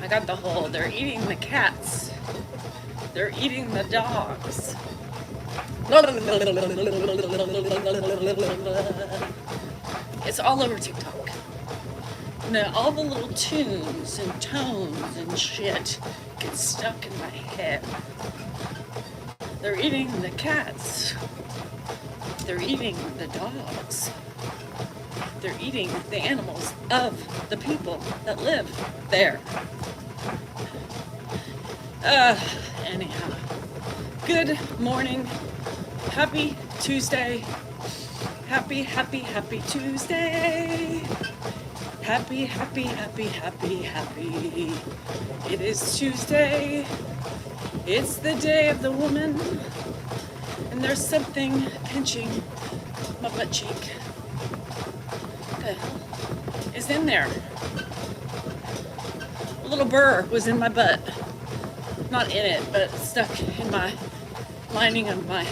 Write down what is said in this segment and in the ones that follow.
I got the whole, they're eating the cats. They're eating the dogs. It's all over TikTok. Now all the little tunes and tones and shit get stuck in my head. They're eating the cats. They're eating the dogs. They're eating the animals of the people that live there. Anyhow, good morning. Happy Tuesday. Happy Tuesday. Happy. It is Tuesday. It's the day of the woman. And there's something pinching my butt cheek. What the hell is in there? A little burr was in my butt. Not in it, but stuck in my lining of my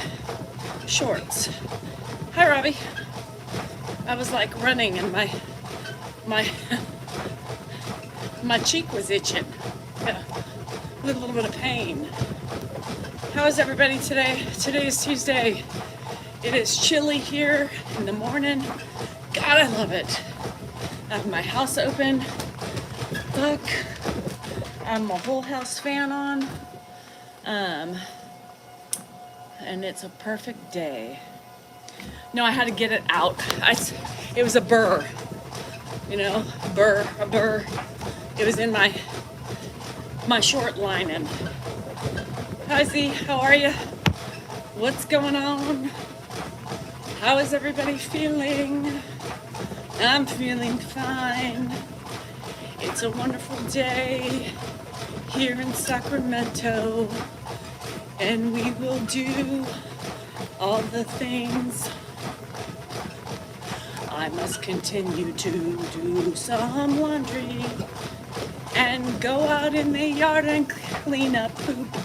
shorts. Hi, Robbie. I was like running and my cheek was itching. Yeah, with a little bit of pain. How is everybody today? Today is Tuesday. It is chilly here in the morning. God, I love it. I have my house open. Look, I have my whole house fan on. And it's a perfect day. No, I had to get it out. It was a burr. You know, a burr. It was in my short lining. Hi Z, how are you? What's going on? How is everybody feeling? I'm feeling fine. It's a wonderful day here in Sacramento, and we will do all the things. I must continue to do some laundry and go out in the yard and clean up poop.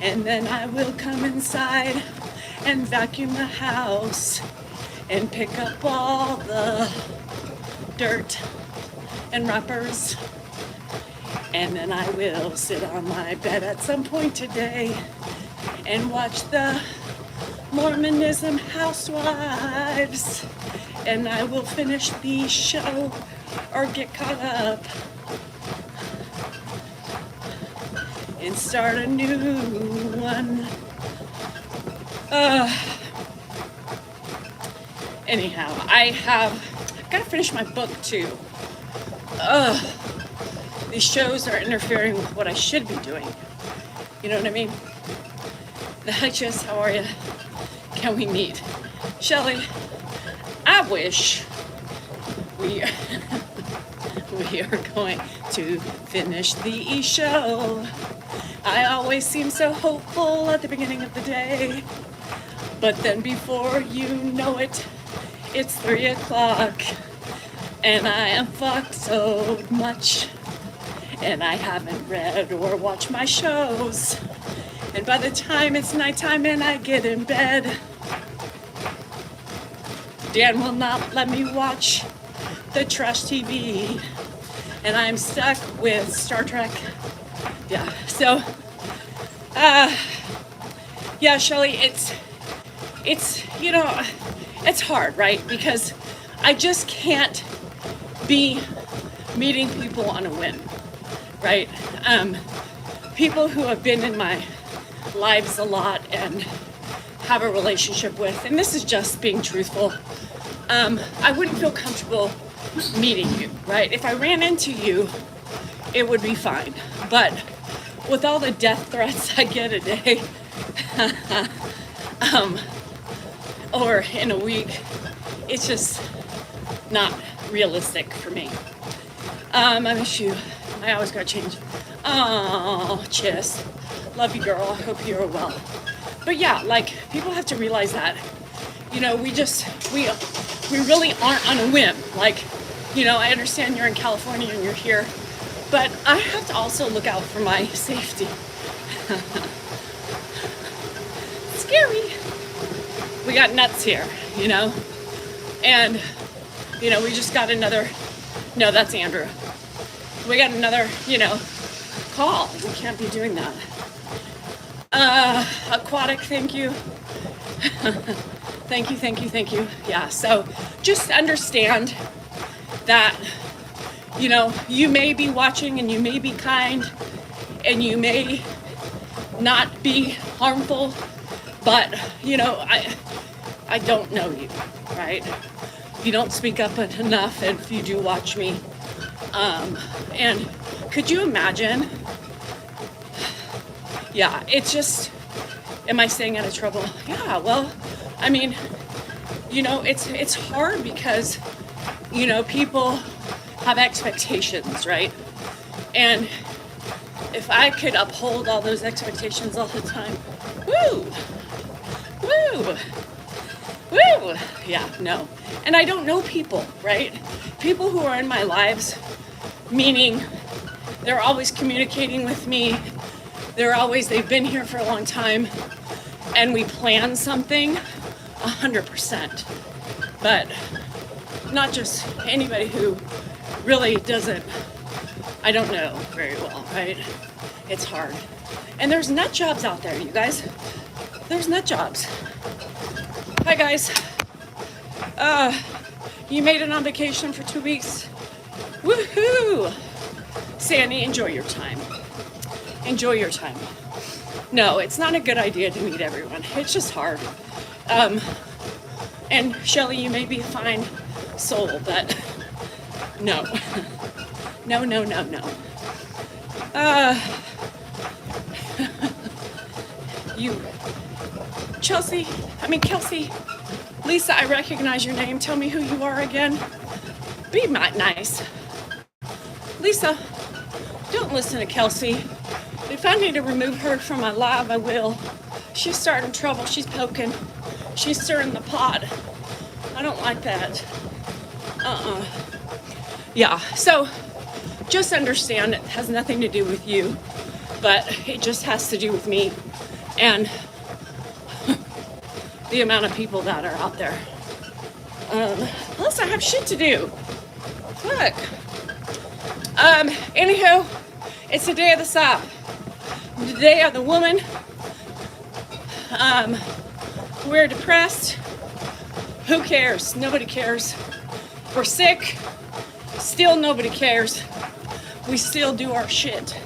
And then I will come inside and vacuum the house and pick up all the dirt and wrappers. And then I will sit on my bed at some point today and watch the Mormonism Housewives. And I will finish the show or get caught up and start a new one. Anyhow, I've got to finish my book too. These shows are interfering with what I should be doing. You know what I mean? The Hutchess, how are you? Can we meet? Shelly, I wish we are going to finish the show. I always seem so hopeful at the beginning of the day, but then before you know it, it's 3 o'clock, and I am fucked so much, and I haven't read or watched my shows, and by the time it's nighttime and I get in bed, Dan will not let me watch the trash TV, and I'm stuck with Star Trek. Yeah, so, yeah, Shelly, it's, you know, it's hard, right? Because I just can't be meeting people on a whim, right? People who have been in my lives a lot and have a relationship with, and this is just being truthful, I wouldn't feel comfortable meeting you, right? If I ran into you, it would be fine. But with all the death threats I get a day, or in a week, it's just not realistic for me. I miss you. I always gotta change. Oh, Chiss. Love you, girl. I hope you're well. But yeah, like, people have to realize that, you know, we really aren't on a whim. Like, you know, I understand you're in California and you're here, but I have to also look out for my safety. Scary. We got nuts here. you know? And, you know, we just got another, no, that's Andrew. We got another, you know, call. We can't be doing that. Aquatic, thank you. Thank you. Yeah, so just understand that, you know, you may be watching and you may be kind and you may not be harmful, but, you know, I don't know you, right? You don't speak up enough if you do watch me. And could you imagine? Yeah, it's just, am I staying out of trouble? Yeah, well, I mean, you know, it's hard because, you know, people have expectations, right? And if I could uphold all those expectations all the time, woo, yeah, no. And I don't know people, right? People who are in my lives, meaning they're always communicating with me, they've been here for a long time, and we plan something, 100%. But not just anybody who really doesn't, I don't know very well, right? It's hard. And there's nut jobs out there, you guys. There's nut jobs. Hi, guys. You made it on vacation for 2 weeks. Woohoo! Sandy, enjoy your time. Enjoy your time. No, it's not a good idea to meet everyone. It's just hard. And Shelly, you may be a fine soul, but no. No. Kelsey, Lisa, I recognize your name. Tell me who you are again. Be nice. Lisa, don't listen to Kelsey. If I need to remove her from my live, I will. She's starting trouble. She's poking. She's stirring the pot. I don't like that. Yeah, so just understand it has nothing to do with you, but it just has to do with me and the amount of people that are out there. Plus, I have shit to do. Fuck. Anywho, it's the day of the South. The day of the woman. We're depressed. Who cares? Nobody cares. We're sick. Still nobody cares. We still do our shit.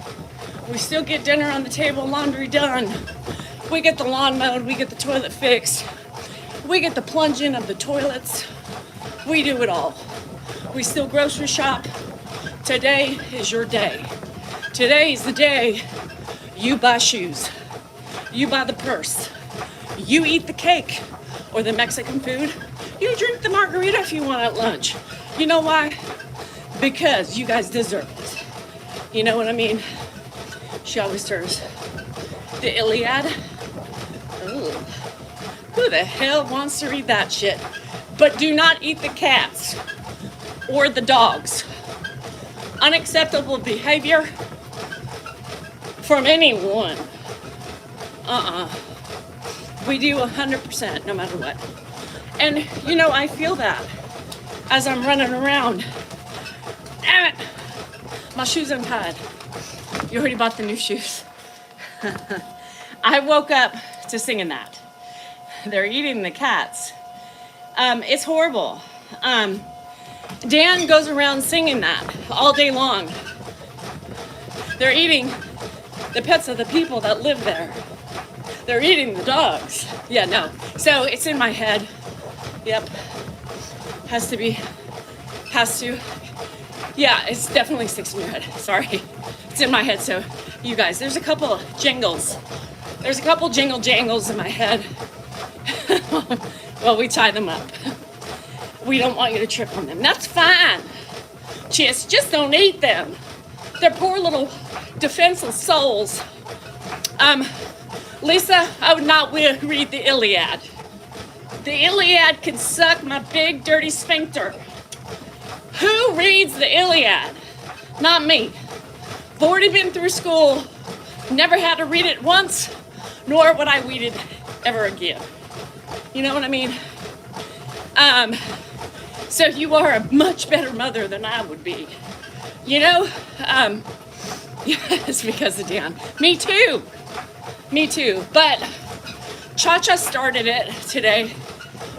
We still get dinner on the table, laundry done. We get the lawn mowed, we get the toilet fixed. We get the plunging of the toilets. We do it all. We still grocery shop. Today is your day. Today is the day you buy shoes. You buy the purse. You eat the cake or the Mexican food. You drink the margarita if you want at lunch. You know why? Because you guys deserve it. You know what I mean? She always serves the Iliad. Ooh. Who the hell wants to read that shit? But do not eat the cats or the dogs. Unacceptable behavior from anyone. We do 100% no matter what. And you know, I feel that as I'm running around. Damn it! My shoes untied. You already bought the new shoes. I woke up to singing that. They're eating the cats. It's horrible. Dan goes around singing that all day long. They're eating the pets of the people that live there. They're eating the dogs. Yeah, no. So it's in my head. Yep. Has to. Yeah, it's definitely sticks in your head. Sorry. It's in my head, so you guys, there's a couple jingles. There's a couple jingle jangles in my head. Well, we tie them up. We don't want you to trip on them. That's fine. Just don't eat them. They're poor little defenseless souls. Lisa, I would not read the Iliad. The Iliad can suck my big dirty sphincter. Who reads the Iliad? Not me. I've already been through school, never had to read it once, nor would I read it ever again. You know what I mean? So you are a much better mother than I would be. You know, it's because of Dan. Me too. Me too. But Cha-Cha started it today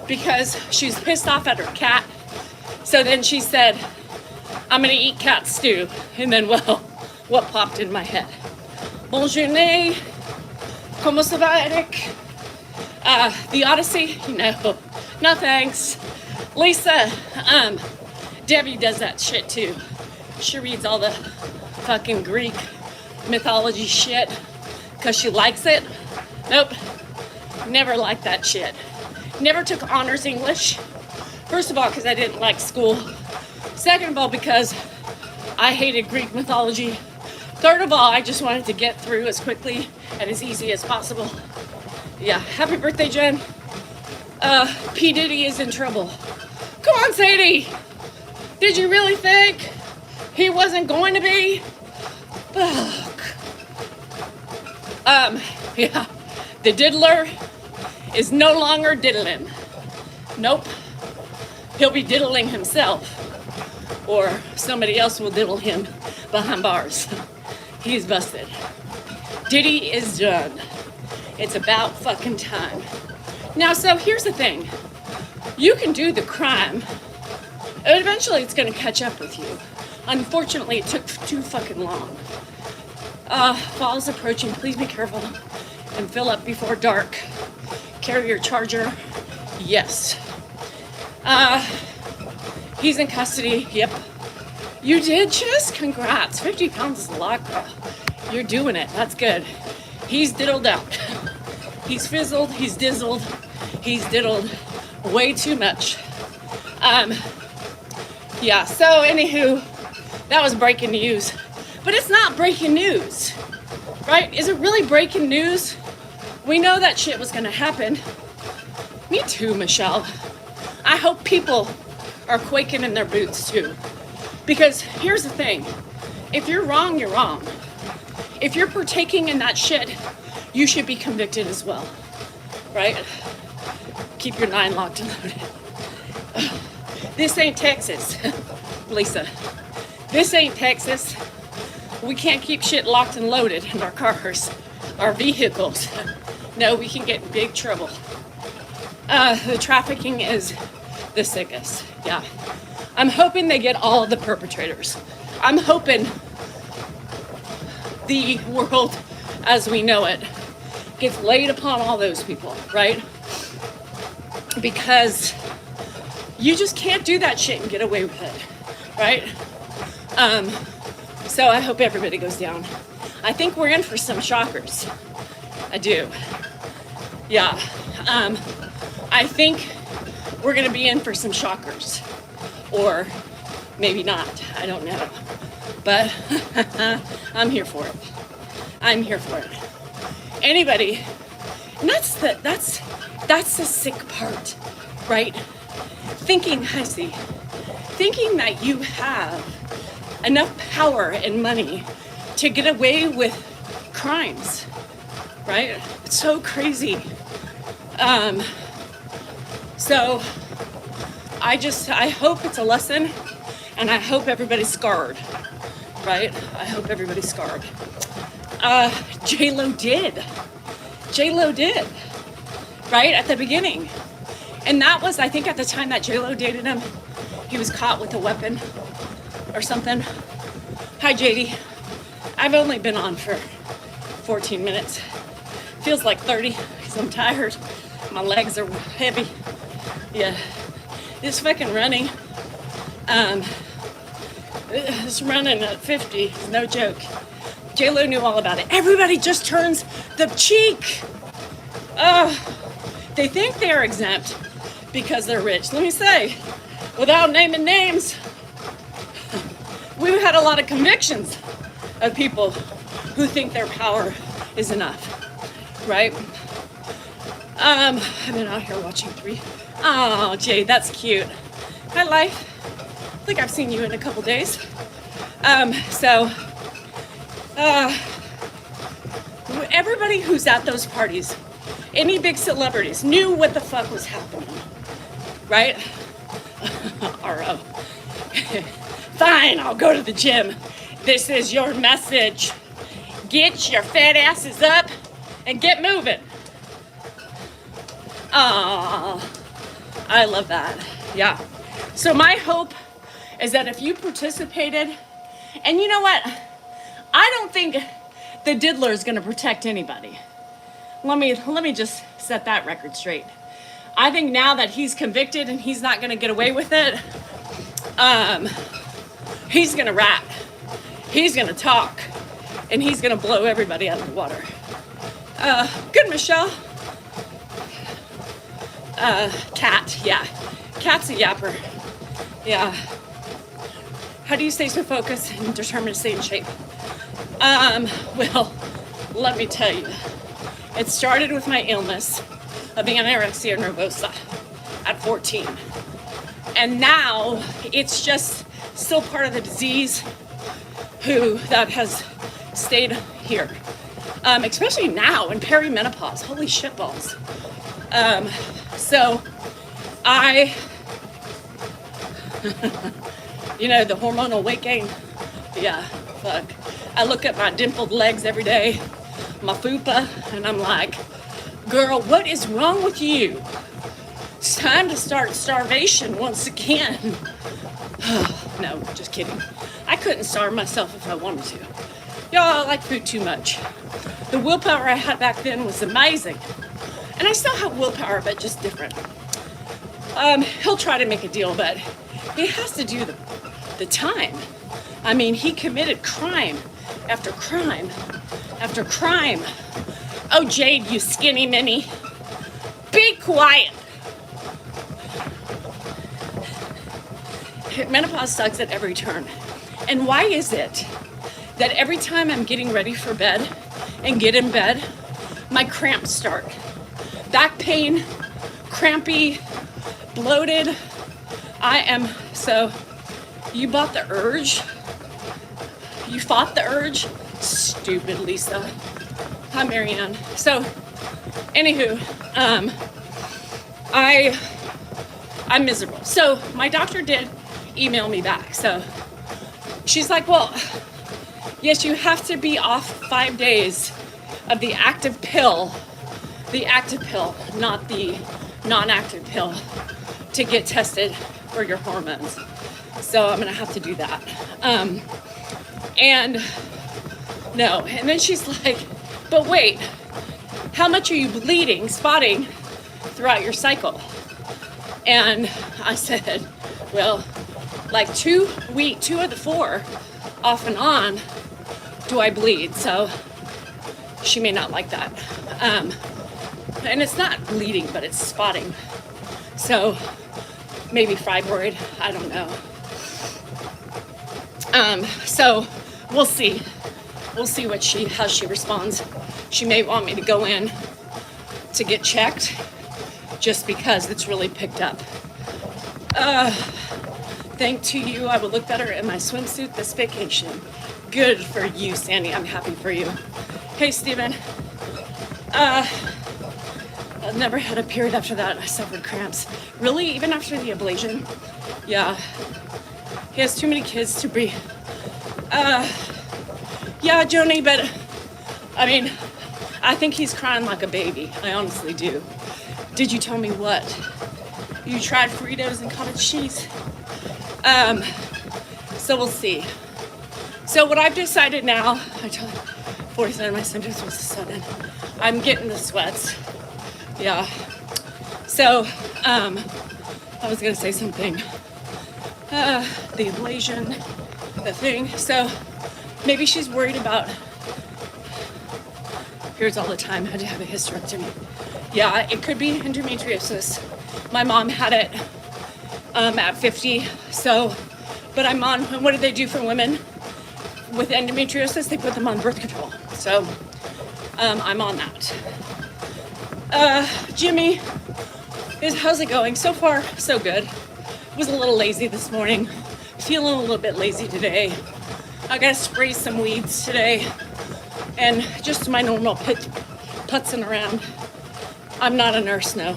because she's pissed off at her cat. So then she said, I'm gonna eat cat stew. And then, well, what popped in my head? Bonjour, comment ça va, Eric? The Odyssey? No thanks. Lisa, Debbie does that shit too. She reads all the fucking Greek mythology shit because she likes it. Nope, never liked that shit. Never took honors English. First of all, because I didn't like school. Second of all, because I hated Greek mythology. Third of all, I just wanted to get through as quickly and as easy as possible. Yeah, happy birthday, Jen. P. Diddy is in trouble. Come on, Sadie. Did you really think he wasn't going to be? Fuck. Yeah, the diddler is no longer diddling. Nope. He'll be diddling himself, or somebody else will diddle him behind bars. He's busted. Diddy is done. It's about fucking time. Now, so here's the thing. You can do the crime, and eventually it's gonna catch up with you. Unfortunately, it took too fucking long. Fall's approaching. Please be careful and fill up before dark. Carry your charger. Yes. He's in custody. Yep. You did, Chiss? Congrats. 50 pounds is a lot, girl. You're doing it. That's good. He's diddled out. He's fizzled. He's dizzled. He's diddled way too much. Yeah, so anywho, that was breaking news. But it's not breaking news, right? Is it really breaking news? We know that shit was gonna happen. Me too, Michelle. I hope people are quaking in their boots too. Because here's the thing. If you're wrong, you're wrong. If you're partaking in that shit, you should be convicted as well, right? Keep your 9 locked and loaded. This ain't Texas, Lisa. This ain't Texas. We can't keep shit locked and loaded in our cars, our vehicles. No, we can get in big trouble. The trafficking is the sickest, yeah. I'm hoping they get all of the perpetrators. I'm hoping the world as we know it gets laid upon all those people, right? Because you just can't do that shit and get away with it, right? So I hope everybody goes down. I think we're in for some shockers. I do. Yeah. I think we're gonna be in for some shockers. Or maybe not, I don't know. But I'm here for it. I'm here for it. Anybody, and that's the sick part, right? Thinking that you have enough power and money to get away with crimes, right? It's so crazy. So I hope it's a lesson, and I hope everybody's scarred, right? I hope everybody's scarred. J-Lo did, right, at the beginning. And that was, I think at the time that J-Lo dated him, he was caught with a weapon or something. Hi, JD. I've only been on for 14 minutes. Feels like 30 because I'm tired. My legs are heavy. Yeah. This fucking running, this running at 50 is no joke. J-Lo knew all about it. Everybody just turns the cheek. They think they're exempt because they're rich. Let me say, without naming names, we've had a lot of convictions of people who think their power is enough, right? I've been out here watching 3. Oh, Jay, that's cute. Hi, Life. I think I've seen you in a couple days. Everybody who's at those parties, any big celebrities, knew what the fuck was happening. right? RO. Fine, I'll go to the gym. This is your message. Get your fat asses up and get moving. I love that. Yeah. So my hope is that if you participated, and you know what? I don't think the diddler is going to protect anybody. Let me just set that record straight. I think now that he's convicted and he's not going to get away with it, he's going to rap. He's going to talk. And he's going to blow everybody out of the water. Good, Michelle. Cat, yeah. Cat's a yapper. Yeah. How do you stay so focused and determined to stay in shape? Well, let me tell you. It started with my illness of anorexia nervosa at 14. And now it's just still part of the disease that has stayed here. Especially now in perimenopause. Holy shitballs. So I, the hormonal weight gain. Yeah, fuck. I look at my dimpled legs every day, my fupa, and I'm like, girl, what is wrong with you? It's time to start starvation once again. No, just kidding. I couldn't starve myself if I wanted to. Y'all, I like food too much. The willpower I had back then was amazing. And I still have willpower, but just different. He'll try to make a deal, but he has to do the time. I mean, he committed crime after crime after crime. Oh, Jade, you skinny mini. Be quiet. Menopause sucks at every turn. And why is it that every time I'm getting ready for bed and get in bed, my cramps start? Back pain, crampy, bloated. So you bought the urge? You fought the urge? Stupid Lisa. Hi, Marianne. So, anywho, I'm miserable. So my doctor did email me back. So she's like, well, yes, you have to be off 5 days of the active pill, not the non-active pill, to get tested for your hormones. So I'm gonna have to do that. And then she's like, but wait, how much are you bleeding, spotting throughout your cycle? And I said, well, like 2 of the 4 off and on do I bleed. So she may not like that. And it's not bleeding, but it's spotting. So maybe fibroid, I don't know. So we'll see. We'll see how she responds. She may want me to go in to get checked just because it's really picked up. Thanks to you, I will look better in my swimsuit this vacation. Good for you, Sandy. I'm happy for you. Hey, Steven. I've never had a period after that. I suffered cramps. Really? Even after the ablation? Yeah. He has too many kids to be. Yeah, Joni, but I mean, I think he's crying like a baby. I honestly do. Did you tell me what? You tried Fritos and cottage cheese? So we'll see. So what I've decided now, I told you, 47, my sentence was 7. I'm getting the sweats. Yeah. So, I was gonna say something. The ablation, the thing. So maybe she's worried about periods all the time, had to have a hysterectomy. Yeah, it could be endometriosis. My mom had it at 50. So, but I'm on, what do they do for women with endometriosis? They put them on birth control. So I'm on that. Jimmy, how's it going? So far, so good. Was a little lazy this morning. Feeling a little bit lazy today. I gotta spray some weeds today. And just my normal putzing around. I'm not a nurse, no.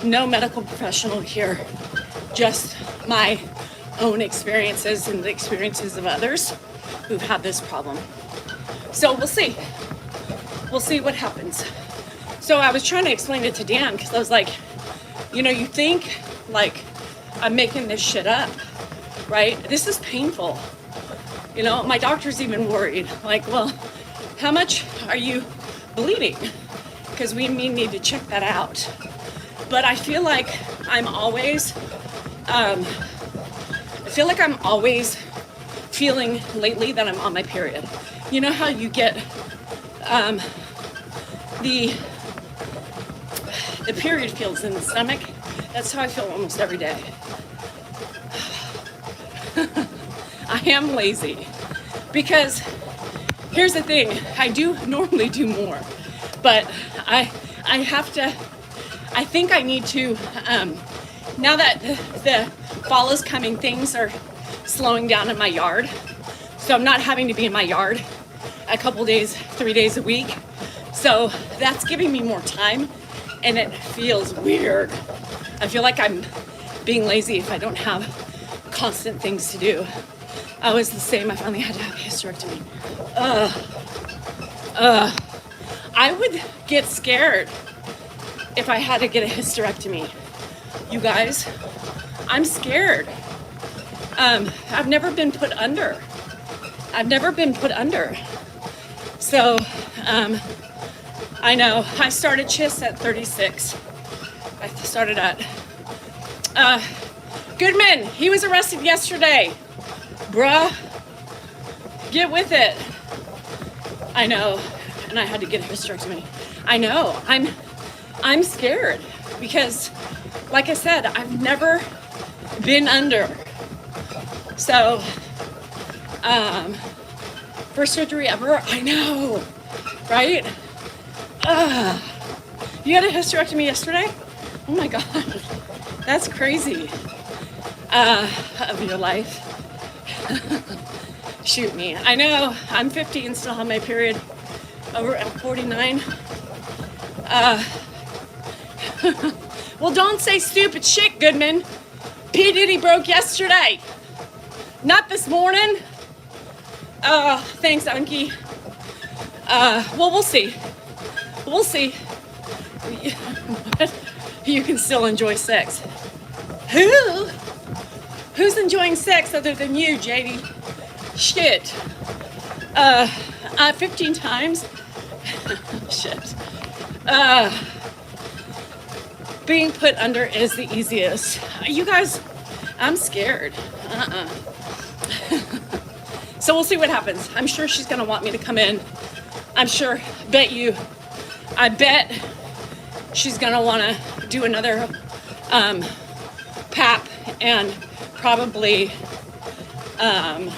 no medical professional here, just my own experiences and the experiences of others who've had this problem. So we'll see. We'll see what happens. So I was trying to explain it to Dan because I was like, you know, you think like I'm making this shit up, right? This is painful. You know, my doctor's even worried. Like, well, how much are you bleeding? Because we need to check that out. But I feel like I'm always, feeling lately that I'm on my period. You know how you get the period feels in the stomach? That's how I feel almost every day. I am lazy because here's the thing, I do normally do more, but I have to, I think I need to, now that the fall is coming, things are slowing down in my yard. So I'm not having to be in my yard a couple days, 3 days a week. So that's giving me more time and it feels weird. I feel like I'm being lazy if I don't have constant things to do. I was the same, I finally had to have a hysterectomy. I would get scared if I had to get a hysterectomy. You guys, I'm scared. I've never been put under. So, I know, I started CHIS at 36. I started at, Goodman, he was arrested yesterday. Bruh, get with it. I know, and I had to get a hysterectomy. I know, I'm scared because, like I said, I've never been under. So, first surgery ever, I know, right? You had a hysterectomy yesterday? Oh my God, that's crazy. Of your life. Shoot me. I know, I'm 50 and still have my period. Over at 49. Well, don't say stupid shit, Goodman. P. Diddy broke yesterday. Not this morning. Thanks, Unky. Well, we'll see. We'll see. You can still enjoy sex. Who's enjoying sex other than you, JD? Shit. 15 times. Shit. Being put under is the easiest. You guys, I'm scared. So we'll see what happens. I'm sure she's gonna want me to come in. I'm sure, I bet she's gonna wanna do another PAP and probably a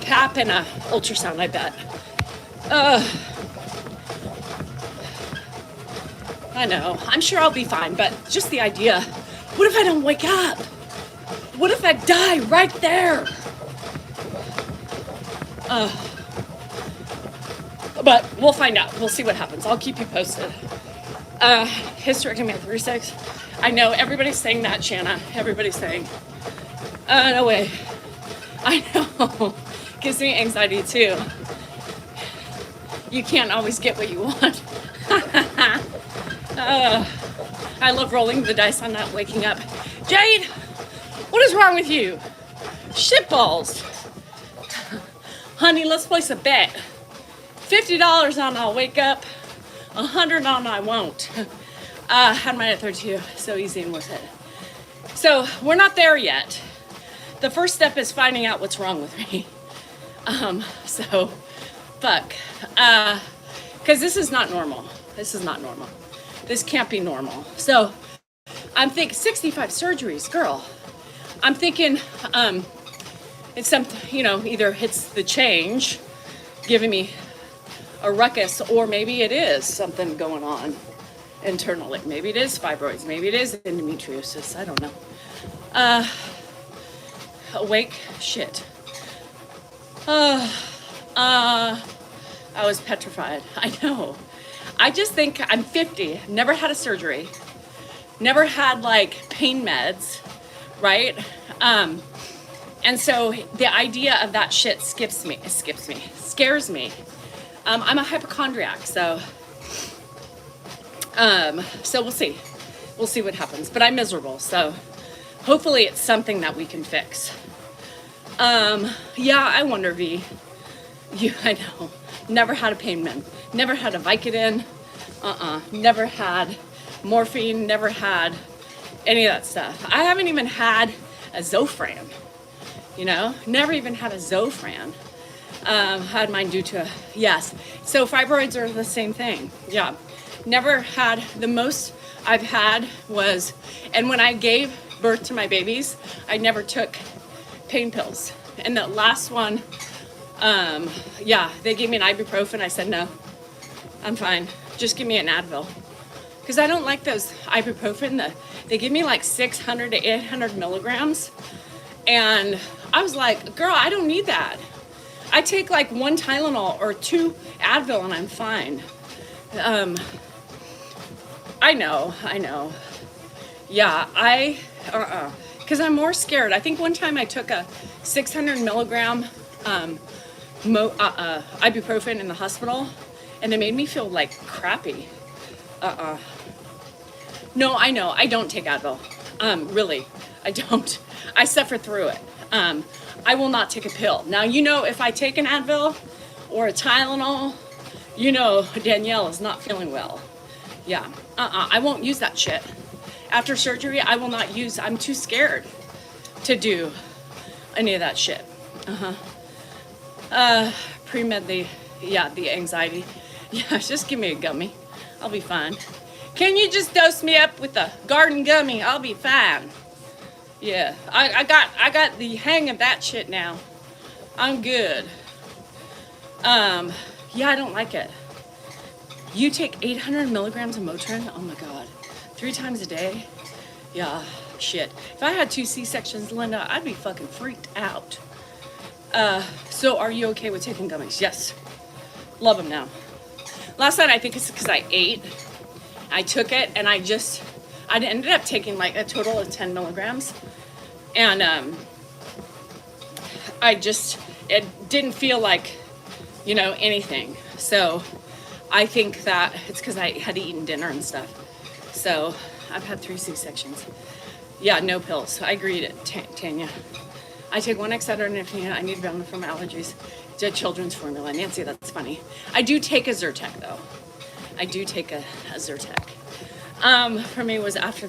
PAP and a ultrasound, I bet. I know, I'm sure I'll be fine, but just the idea, what if I don't wake up? What if I die right there? But we'll find out. We'll see what happens. I'll keep you posted. Hysterectomy at 36. I know everybody's saying that, Shanna. Everybody's saying. No way. I know. Gives me anxiety too. You can't always get what you want. I love rolling the dice on that, waking up. Jade, what is wrong with you? Shitballs. Honey, let's place a bet. $50 on I'll wake up, $100 on I won't. Had mine at 32, so easy and worth it. So we're not there yet. The first step is finding out what's wrong with me. So, fuck. Because this is not normal. This is not normal. This can't be normal. So I'm thinking 65 surgeries, girl. I'm thinking it's something, either it's the change giving me a ruckus, or maybe it is something going on internally. Maybe it is fibroids. Maybe it is endometriosis. I don't know. Awake? Shit. I was petrified. I know. I just think I'm 50, never had a surgery. never had like pain meds, right? And so the idea of that shit scares me. I'm a hypochondriac, so we'll see. We'll see what happens. But I'm miserable, so hopefully it's something that we can fix. Yeah, I wonder, V. I know. Never had a pain med. Never had a Vicodin. Never had morphine. Never had any of that stuff. I haven't even had a Zofran. You know, never even had a Zofran. Had mine due to yes. So fibroids are the same thing. Yeah, never had. The most I've had was, and when I gave birth to my babies, I never took pain pills. And the last one, yeah, they gave me an ibuprofen. I said no, I'm fine. Just give me an Advil, because I don't like those ibuprofen. They give me like 600 to 800 milligrams, and I was like, girl, I don't need that. I take like 1 Tylenol or 2 Advil and I'm fine. I know. Yeah, because I'm more scared. I think one time I took a 600 milligram ibuprofen in the hospital, and it made me feel like crappy. No, I know, I don't take Advil. Really, I don't. I suffer through it. I will not take a pill. Now, you know, if I take an Advil or a Tylenol, you know Danielle is not feeling well. Yeah, I won't use that shit. After surgery, I will not use, I'm too scared to do any of that shit. Pre-med, the anxiety. Yeah, just give me a gummy. I'll be fine. Can you just dose me up with a garden gummy? I'll be fine. Yeah, I got the hang of that shit now. I'm good. Yeah, I don't like it. You take 800 milligrams of Motrin? Oh my God. 3 times a day? Yeah, shit. If I had 2 C-sections, Linda, I'd be fucking freaked out. So are you okay with taking gummies? Yes. Love them now. Last night, I think it's because I ate. I took it, and I ended up taking like a total of 10 milligrams. And it didn't feel like, you know, anything. So I think that it's because I had eaten dinner and stuff. So I've had 3 C-sections. Yeah, no pills. I agree, Tanya. I take 1 Excedrin if I need Valium for my allergies. It's a children's formula. Nancy, that's funny. I do take a Zyrtec, though. I do take a Zyrtec. For me, it was after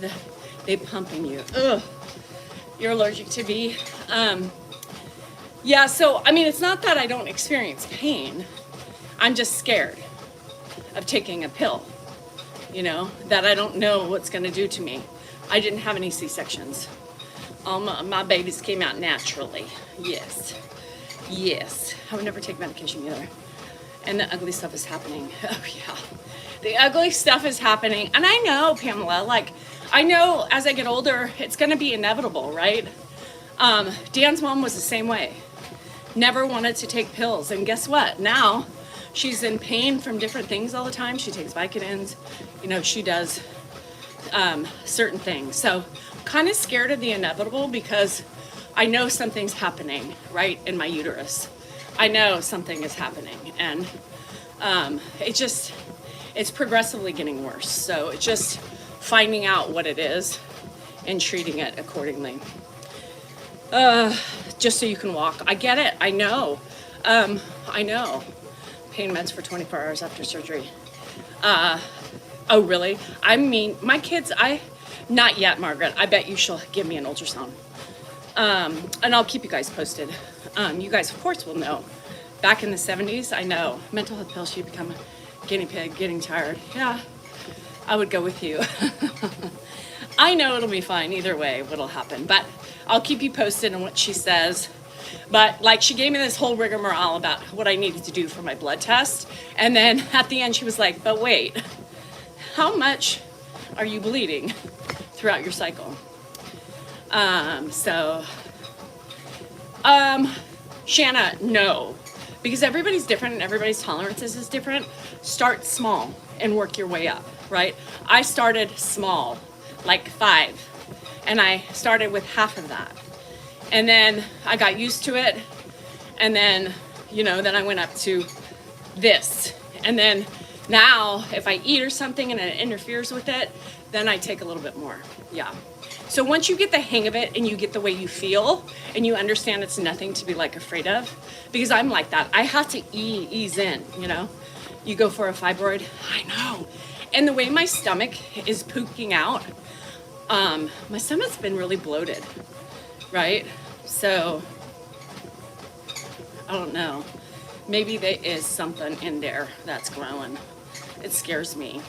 they pumping you. Ugh. You're allergic to V. Yeah, so, I mean, it's not that I don't experience pain. I'm just scared of taking a pill, you know, that I don't know what's going to do to me. I didn't have any C-sections. All my babies came out naturally. Yes. I would never take medication either. And the ugly stuff is happening. Oh, yeah. The ugly stuff is happening. And I know, Pamela, like, I know as I get older, it's going to be inevitable, right? Dan's mom was the same way. Never wanted to take pills. And guess what? Now she's in pain from different things all the time. She takes Vicodins. You know, she does certain things. So kind of scared of the inevitable because I know something's happening right in my uterus. I know something is happening. And it's progressively getting worse. So it's just finding out what it is and treating it accordingly. Just so you can walk. I get it. I know. I know. Pain meds for 24 hours after surgery. Oh, really? I mean, my kids, not yet, Margaret. I bet you she'll give me an ultrasound. And I'll keep you guys posted. You guys, of course, will know. Back in the 70s, I know. Mental health pills, you become a guinea pig, getting tired. Yeah, I would go with you. I know it'll be fine either way, what'll happen. But I'll keep you posted on what she says. But, like, she gave me this whole rigmarole about what I needed to do for my blood test. And then at the end, she was like, but wait, how much are you bleeding throughout your cycle? Shanna, no. Because everybody's different and everybody's tolerances is different. Start small and work your way up, right? I started small. like 5. And I started with half of that. And then I got used to it. And then, then I went up to this. And then now if I eat or something and it interferes with it, then I take a little bit more. Yeah. So once you get the hang of it and you get the way you feel and you understand it's nothing to be like afraid of, because I'm like that. I have to ease in, You go for a fibroid, I know. And the way my stomach is pooping out, my stomach's been really bloated, right? So, I don't know. Maybe there is something in there that's growing. It scares me.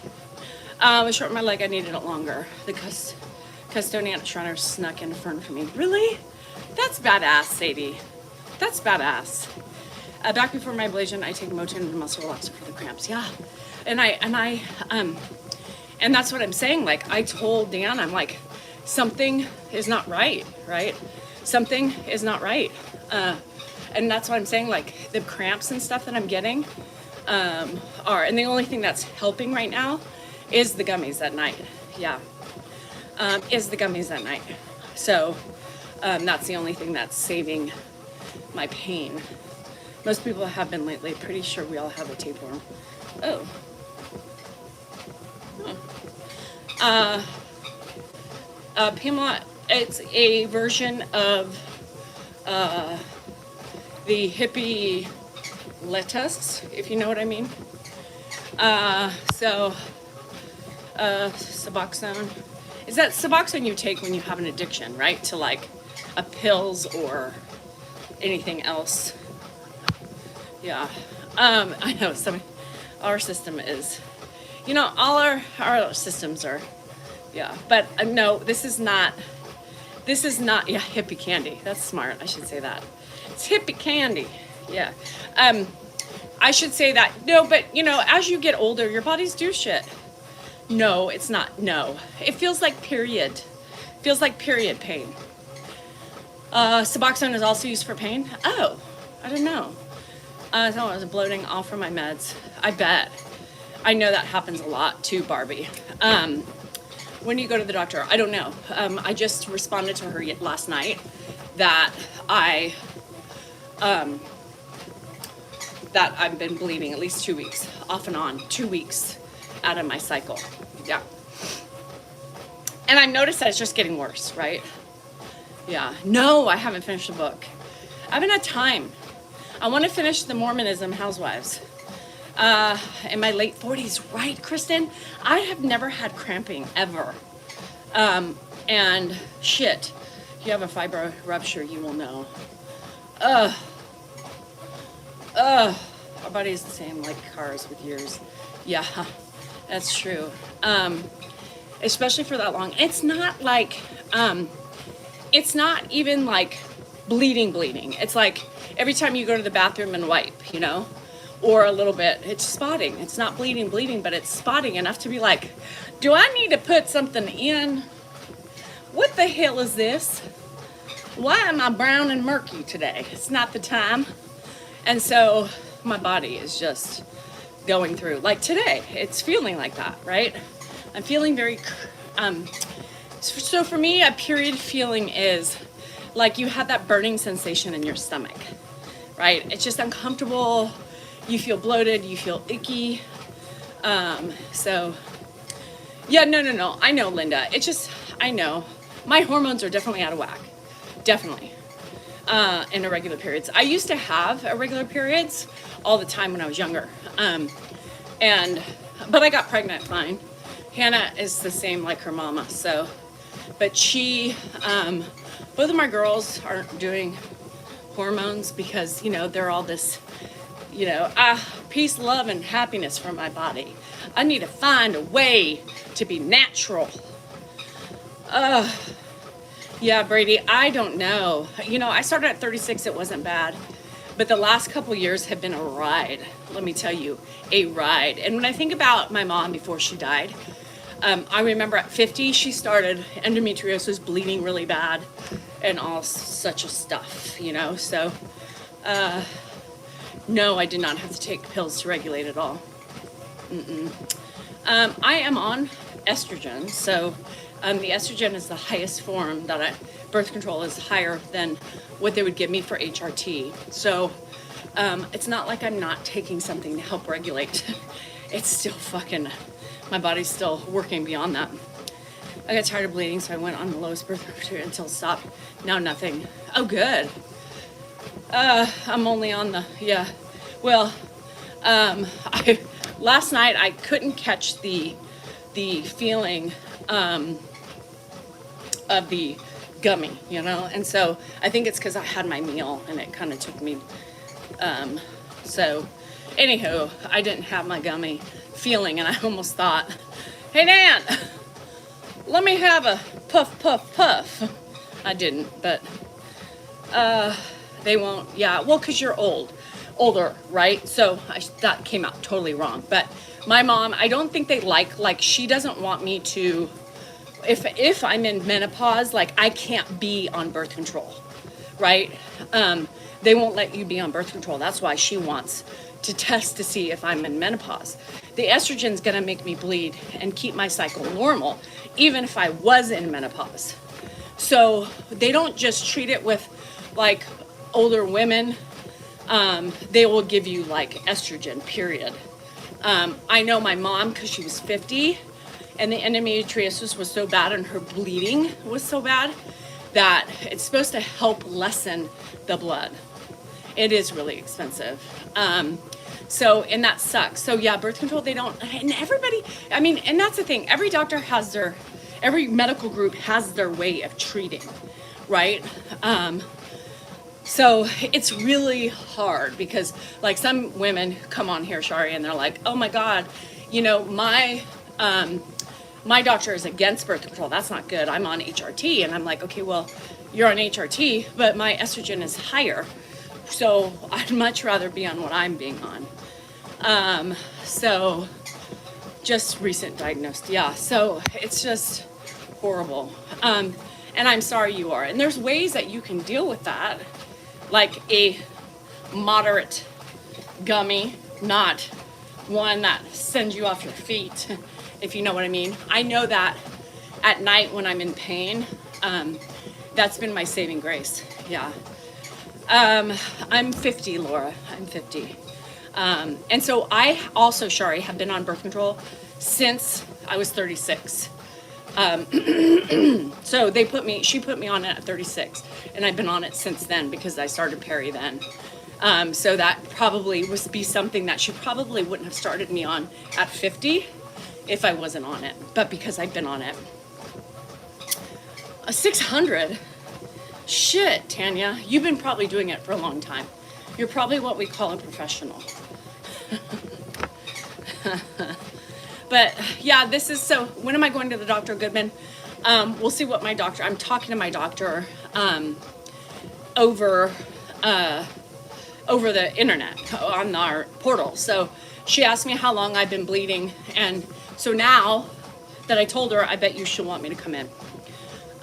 I shortened my leg, I needed it longer. The custodian at Toronto snuck in front of me. Really? That's badass, Sadie. That's badass. Back before my ablation, I take Motrin and muscle relaxer for the cramps. Yeah. And that's what I'm saying. Like, I told Dan, I'm like, something is not right? Something is not right. And that's what I'm saying, like, the cramps and stuff that I'm getting and the only thing that's helping right now is the gummies at night. Yeah. Is the gummies at night. So that's the only thing that's saving my pain. Most people have been lately. Pretty sure we all have a tapeworm. Oh. Pamela, it's a version of the hippie lettuce, if you know what I mean. Suboxone. Is that Suboxone you take when you have an addiction, right? To like a pills or anything else. Yeah. I know our system is, all our systems are, yeah. But no, this is not, yeah, hippie candy. That's smart. I should say that. It's hippie candy. Yeah. I should say that. No, but as you get older, your bodies do shit. No, it's not. No. It feels like period. Feels like period pain. Suboxone is also used for pain. Oh, I don't know. I thought I was bloating all from my meds. I bet. I know that happens a lot too, Barbie. When you go to the doctor, I don't know. I just responded to her last night that I've been bleeding at least 2 weeks, off and on, 2 weeks out of my cycle. Yeah. And I've noticed that it's just getting worse, right? Yeah. No, I haven't finished the book. I haven't had time. I want to finish the Mormonism Housewives. In my late 40s, right, Kristen? I have never had cramping, ever. And shit, if you have a fibro rupture, you will know. Our body is the same like cars with years. Yeah, that's true. Especially for that long. It's not like, it's not even like bleeding. It's like every time you go to the bathroom and wipe, or a little bit, it's spotting. It's not bleeding, but it's spotting enough to be like, do I need to put something in? What the hell is this? Why am I brown and murky today? It's not the time. And so my body is just going through, like today, it's feeling like that, right? I'm feeling very, so for me, a period feeling is like you have that burning sensation in your stomach, right? It's just uncomfortable. You feel bloated, you feel icky. So yeah, no. I know, Linda. It's just, I know. My hormones are definitely out of whack. Definitely. In irregular periods. I used to have irregular periods all the time when I was younger. But I got pregnant fine. Hannah is the same like her mama, so, but she, both of my girls aren't doing hormones because, they're all this, peace, love, and happiness for my body. I need to find a way to be natural. Yeah, Brady, I don't know. I started at 36, it wasn't bad. But the last couple years have been a ride. Let me tell you, a ride. And when I think about my mom before she died, I remember at 50, she started endometriosis, bleeding really bad, and all such a stuff, So, no, I did not have to take pills to regulate at all. I am on estrogen, so The estrogen is the highest form birth control is higher than what they would give me for HRT. So it's not like I'm not taking something to help regulate. It's still my body's still working beyond that. I got tired of bleeding, so I went on the lowest birth control until it stopped. Now nothing. Oh, good. I'm only on last night I couldn't catch the feeling of the gummy, and so I think it's because I had my meal and it kind of took me, so anywho, I didn't have my gummy feeling, and I almost thought, hey Dan, let me have a puff puff puff. I didn't, but they won't. Yeah, well, because you're older, right? So that came out totally wrong. But my mom, I don't think they like she doesn't want me to, if I'm in menopause, like I can't be on birth control, right? They won't let you be on birth control. That's why she wants to test to see if I'm in menopause. The estrogen's gonna make me bleed and keep my cycle normal, even if I was in menopause. So they don't just treat it with like older women. They will give you like estrogen, period. I know my mom, because she was 50 and the endometriosis was so bad and her bleeding was so bad that it's supposed to help lessen the blood. It is really expensive. And that sucks. So yeah, birth control, they don't, and everybody, and that's the thing, every medical group has their way of treating, right? So it's really hard because like some women come on here, Shari, and they're like, oh my God, my doctor is against birth control. That's not good. I'm on HRT. And I'm like, okay, well, you're on HRT, but my estrogen is higher. So I'd much rather be on what I'm being on. So just recent diagnosed. Yeah. So it's just horrible. And I'm sorry you are. And there's ways that you can deal with that. Like a moderate gummy, not one that sends you off your feet, if you know what I mean. I know that at night when I'm in pain, that's been my saving grace. Yeah. I'm 50, Laura. I'm 50. And so I also, Shari, have been on birth control since I was 36. So she put me on it at 36, and I've been on it since then because I started peri then. So that probably would be something that she probably wouldn't have started me on at 50 if I wasn't on it, but because I've been on it. 600? Shit, Tanya, you've been probably doing it for a long time. You're probably what we call a professional. But yeah, so when am I going to the doctor, Goodman? We'll see what I'm talking to my doctor over the internet on our portal. So she asked me how long I've been bleeding. And so now that I told her, I bet you she'll want me to come in.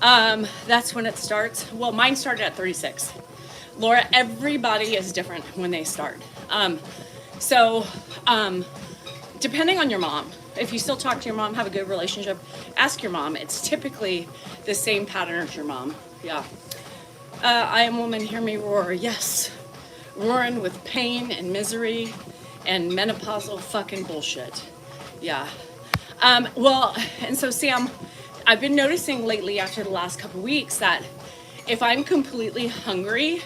That's when it starts. Well, mine started at 36. Laura, everybody is different when they start. Depending on your mom, if you still talk to your mom, have a good relationship, ask your mom. It's typically the same pattern as your mom. Yeah. I am woman, hear me roar. Yes. Roaring with pain and misery and menopausal fucking bullshit. Yeah. And so Sam, I've been noticing lately after the last couple weeks that if I'm completely hungry,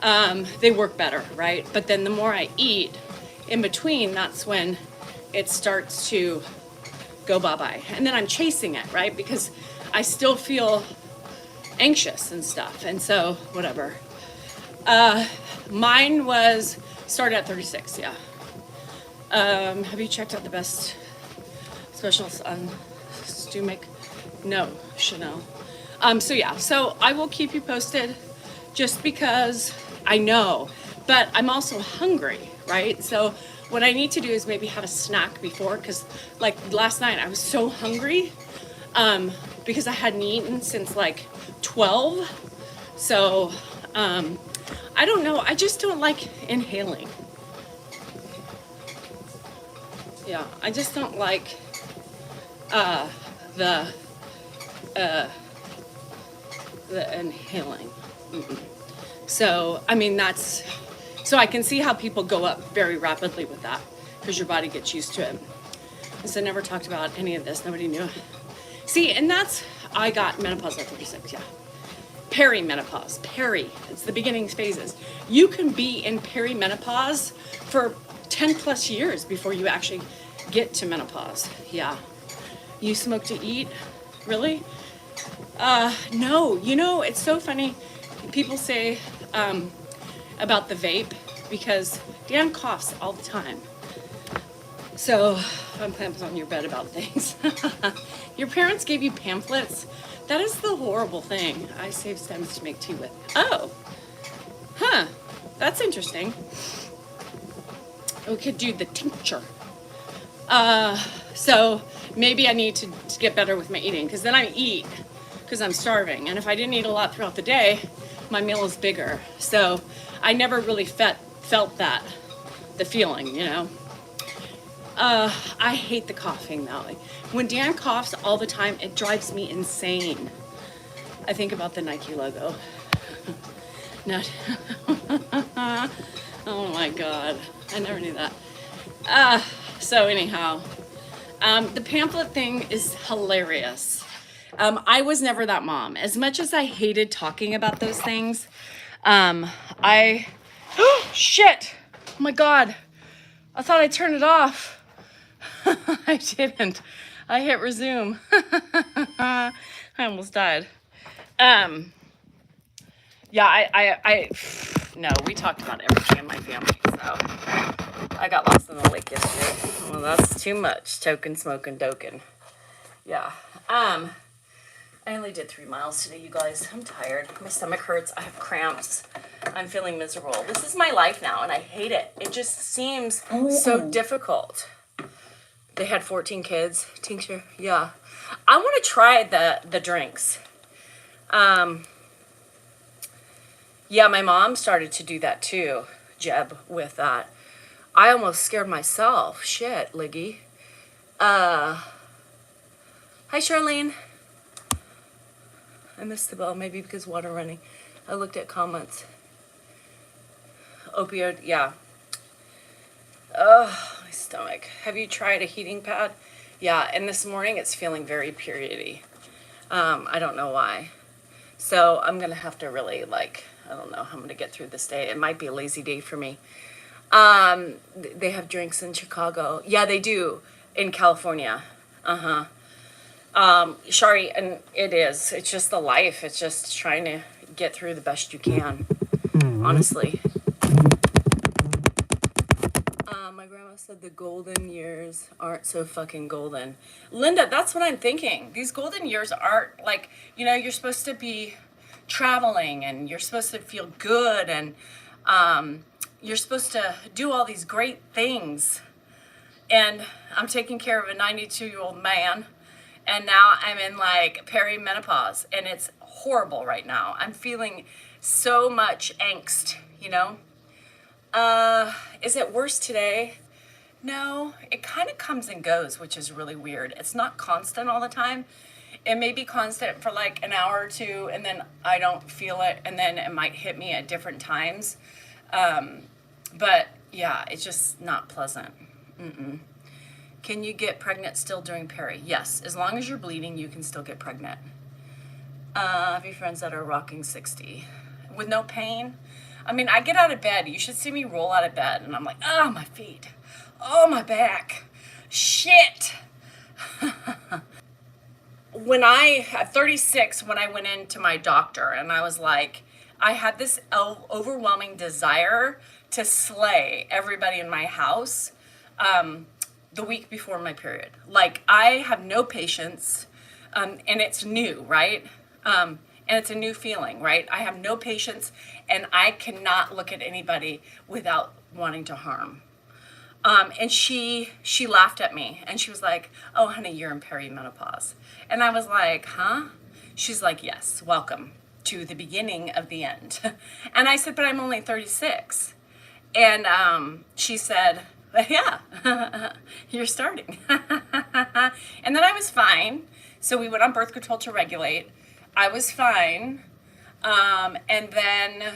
they work better, right? But then the more I eat in between, that's when it starts to go bye-bye. And then I'm chasing it, right? Because I still feel anxious and stuff. And so, whatever. Mine started at 36, yeah. Have you checked out the best specials on stomach? No, Chanel. So I will keep you posted just because I know, but I'm also hungry, right? So what I need to do is maybe have a snack before, because like last night I was so hungry because I hadn't eaten since like 12. So I don't know. I just don't like inhaling. Yeah, I just don't like the the inhaling. So, I mean, so I can see how people go up very rapidly with that because your body gets used to it. And so I never talked about any of this. Nobody knew. See, and I got menopause at 36, yeah. Perimenopause, it's the beginning phases. You can be in perimenopause for 10 plus years before you actually get to menopause, yeah. You smoke to eat? Really? No, it's so funny. People say about the vape because Dan coughs all the time. So I'm pamphlets on your bed about things. Your parents gave you pamphlets? That is the horrible thing. I save stems to make tea with. Oh, that's interesting. We could do the tincture. So maybe I need to get better with my eating because then I eat because I'm starving. And if I didn't eat a lot throughout the day, my meal is bigger. So I never really felt the feeling, I hate the coughing though. When Dan coughs all the time, it drives me insane. I think about the Nike logo. Not. Oh my God. I never knew that. So anyhow, the pamphlet thing is hilarious. I was never that mom. As much as I hated talking about those things, shit! Oh my God. I thought I turned it off. I didn't. I hit resume. I almost died. No, we talked about everything in my family, so I got lost in the lake yesterday. Well, that's too much. Token, smoking, doken. Yeah. I only did 3 miles today, you guys. I'm tired. My stomach hurts. I have cramps. I'm feeling miserable. This is my life now, and I hate it. It just seems so difficult. They had 14 kids. Tincture, yeah. I want to try the drinks. Yeah, my mom started to do that too, Jeb, with that. I almost scared myself. Shit, Liggy. Hi, Charlene. I missed the bell, maybe because water running. I looked at comments. Opioid, yeah. Oh, my stomach. Have you tried a heating pad? Yeah, and this morning it's feeling very periody. I don't know why. So I'm going to have to really, I don't know how I'm going to get through this day. It might be a lazy day for me. They have drinks in Chicago. Yeah, they do in California. Shari, and it is. It's just the life. It's just trying to get through the best you can, honestly. My grandma said the golden years aren't so fucking golden. Linda, that's what I'm thinking. These golden years aren't you're supposed to be traveling and you're supposed to feel good and you're supposed to do all these great things. And I'm taking care of a 92-year-old man. And now I'm in perimenopause and it's horrible right now. I'm feeling so much angst, Is it worse today? No, it kind of comes and goes, which is really weird. It's not constant all the time. It may be constant for an hour or two and then I don't feel it and then it might hit me at different times. But yeah, it's just not pleasant. Can you get pregnant still during peri? Yes, as long as you're bleeding, you can still get pregnant. I have friends that are rocking 60 with no pain. I mean, I get out of bed. You should see me roll out of bed, and I'm like, oh, my feet. Oh, my back. Shit. At 36, when I went into my doctor, and I was like, I had this overwhelming desire to slay everybody in my house. The week before my period. I have no patience, and it's new, right? And it's a new feeling, right? I have no patience, and I cannot look at anybody without wanting to harm. And she laughed at me, and she was like, oh, honey, you're in perimenopause. And I was like, huh? She's like, yes, welcome to the beginning of the end. And I said, but I'm only 36. And she said, yeah, you're starting. And then I was fine. So we went on birth control to regulate. I was fine. And then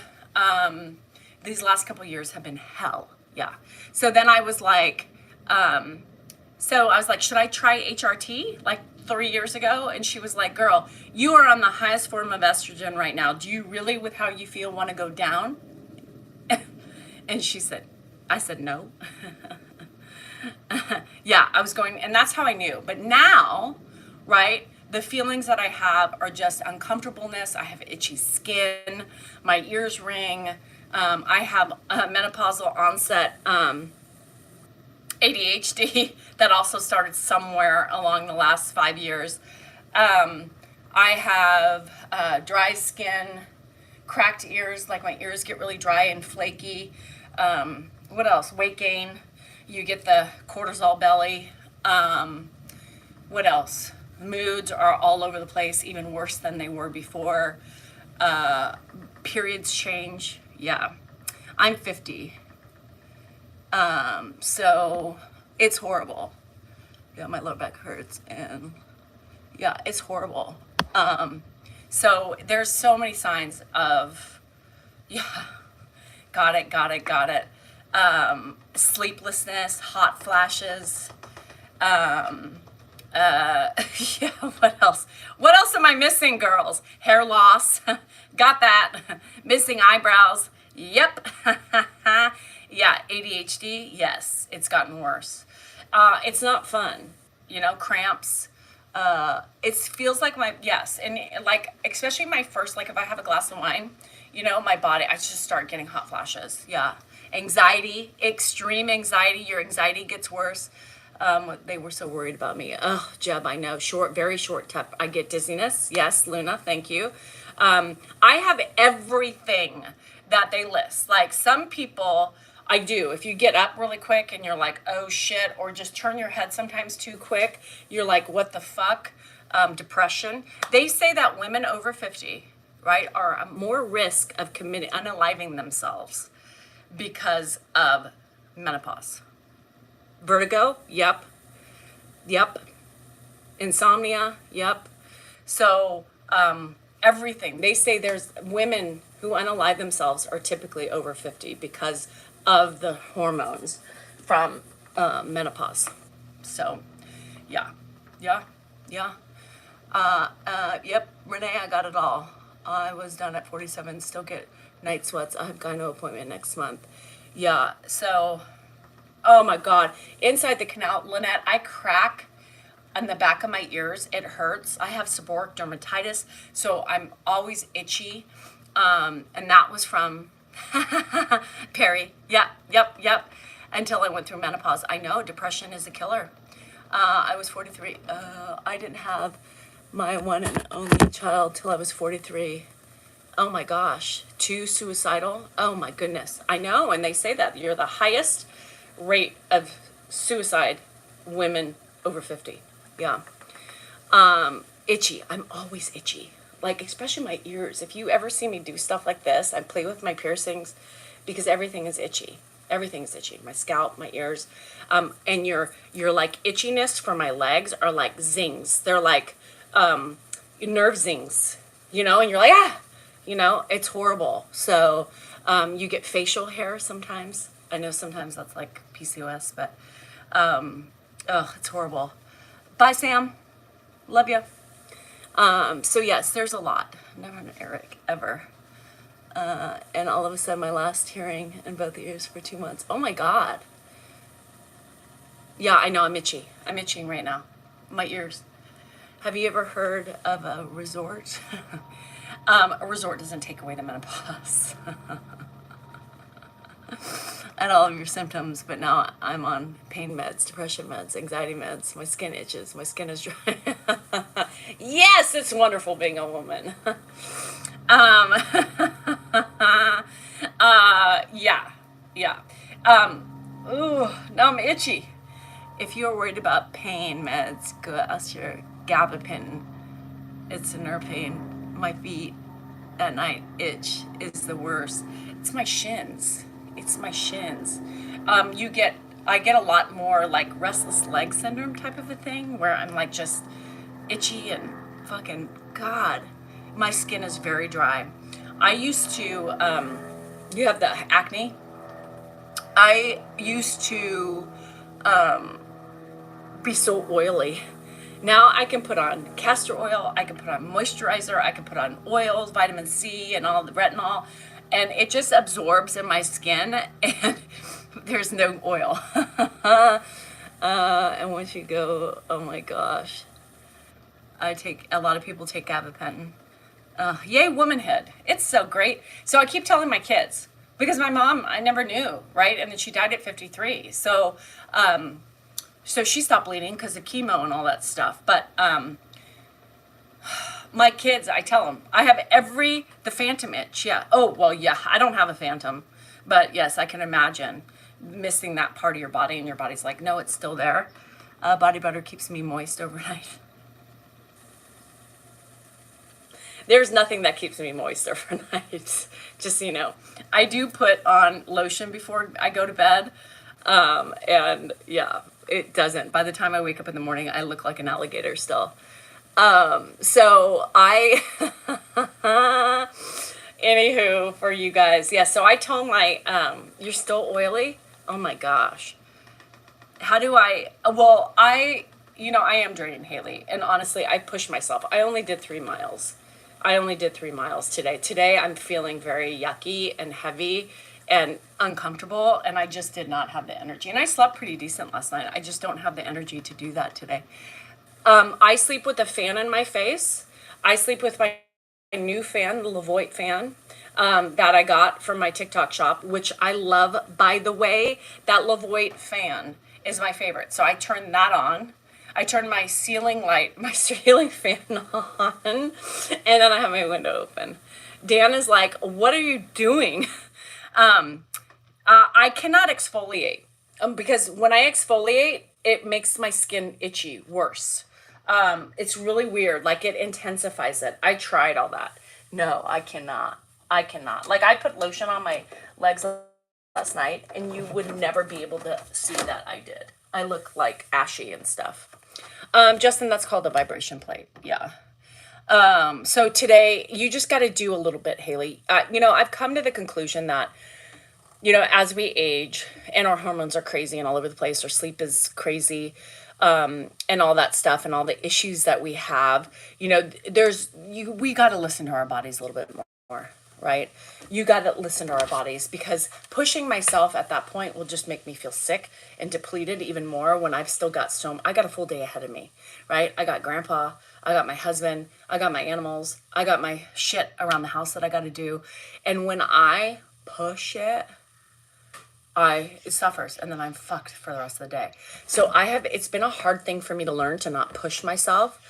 these last couple of years have been hell. Yeah. So then I was like, should I try HRT like 3 years ago? And she was like, girl, you are on the highest form of estrogen right now. Do you really, with how you feel, want to go down? And I said, no. Yeah, I was going, and that's how I knew. But now, right, the feelings that I have are just uncomfortableness. I have itchy skin. My ears ring. I have menopausal onset ADHD that also started somewhere along the last 5 years. I have dry skin, cracked ears, like my ears get really dry and flaky. What else? Weight gain. You get the cortisol belly. What else? Moods are all over the place, even worse than they were before. Periods change. Yeah. I'm 50. So it's horrible. Yeah, my lower back hurts, and yeah, it's horrible. So there's so many signs of, yeah, got it. Sleeplessness, hot flashes. Yeah, what else? What else am I missing, girls? Hair loss. Got that. Missing eyebrows. Yep. Yeah, ADHD. Yes, it's gotten worse. It's not fun. Cramps. It feels like yes. And like, especially my first, like if I have a glass of wine, my body, I just start getting hot flashes. Yeah. Anxiety, extreme anxiety. Your anxiety gets worse. They were so worried about me. Oh, Jeb, I know. Very short tep. I get dizziness. Yes, Luna, thank you. I have everything that they list. Like some people, I do. If you get up really quick and you're like, oh shit, or just turn your head sometimes too quick, you're like, what the fuck? Depression. They say that women over 50, right, are at more risk of unaliving themselves because of menopause. Vertigo, yep. Insomnia, yep. So everything. They say there's women who unalive themselves are typically over 50 because of the hormones from menopause. So, yeah. Yep, Renee, I got it all. I was done at 47, still get night sweats. I have gyno appointment next month. Yeah, so, oh my God. Inside the canal, Lynette, I crack on the back of my ears. It hurts. I have seborrheic dermatitis, so I'm always itchy. And that was from Perry. Yep. Until I went through menopause. I know, depression is a killer. I was 43. I didn't have my one and only child till I was 43. Oh my gosh. Too suicidal. Oh my goodness. I know, and they say that you're the highest rate of suicide women over 50. Yeah. Itchy. I'm always itchy. Like, especially my ears. If you ever see me do stuff like this, I play with my piercings because everything is itchy. Everything's itchy. My scalp, my ears. And your like itchiness for my legs are like zings. They're like nerve zings, and you're like, it's horrible. So you get facial hair sometimes. I know sometimes that's like PCOS, but it's horrible. Bye, Sam. Love you. So yes, there's a lot. Never met Eric ever. And all of a sudden my last hearing in both ears for 2 months. Oh my God. Yeah, I know, I'm itchy. I'm itching right now. My ears. Have you ever heard of a resort? A resort doesn't take away the menopause. And all of your symptoms, but now I'm on pain meds, depression meds, anxiety meds. My skin itches. My skin is dry. Yes, it's wonderful being a woman. Yeah. Now I'm itchy. If you're worried about pain meds, go ask your gabapentin. It's a nerve pain. My feet at night itch is the worst. It's my shins. I get a lot more like restless leg syndrome type of a thing where I'm like just itchy and fucking God. My skin is very dry. I used to, you have the acne. I used to be so oily. Now I can put on castor oil, I can put on moisturizer, I can put on oils, vitamin C, and all the retinol, and it just absorbs in my skin, and there's no oil. And once you go, oh my gosh, a lot of people take gabapentin. Yay, womanhood. It's so great. So I keep telling my kids, because my mom, I never knew, right? And then she died at 53. So she stopped bleeding because of chemo and all that stuff. But my kids, I tell them, I have the phantom itch. Yeah. Oh, well, yeah, I don't have a phantom. But yes, I can imagine missing that part of your body, and your body's like, no, it's still there. Body butter keeps me moist overnight. There's nothing that keeps me moist overnight. Just so you know. I do put on lotion before I go to bed. And yeah, it doesn't. By the time I wake up in the morning, I look like an alligator still. So I, anywho, for you guys, yeah, so I told my, you're still oily? Oh my gosh. How do well, I am draining, Haley, and honestly, I pushed myself. I only did 3 miles. Today. Today, I'm feeling very yucky and heavy and uncomfortable, and I just did not have the energy. And I slept pretty decent last night. I just don't have the energy to do that today. I sleep with a fan in my face. I sleep with my new fan, the Levoit fan, that I got from my TikTok shop, which I love. By the way, that Levoit fan is my favorite. So I turn that on. I turn my ceiling fan on, and then I have my window open. Dan is like, what are you doing? I cannot exfoliate because when I exfoliate, it makes my skin itchy worse. It's really weird. Like, it intensifies it. I tried all that. No, I cannot. Like, I put lotion on my legs last night, and you would never be able to see that I did. I look like ashy and stuff. Justin, that's called a vibration plate. Yeah. So today you just got to do a little bit, Haley. I've come to the conclusion that, as we age and our hormones are crazy and all over the place, our sleep is crazy, and all that stuff and all the issues that we have, we got to listen to our bodies a little bit more, right? You got to listen to our bodies, because pushing myself at that point will just make me feel sick and depleted even more when I've still got I got a full day ahead of me, right? I got grandpa, I got my husband, I got my animals, I got my shit around the house that I got to do. And when I push it suffers, and then I'm fucked for the rest of the day. So it's been a hard thing for me to learn to not push myself.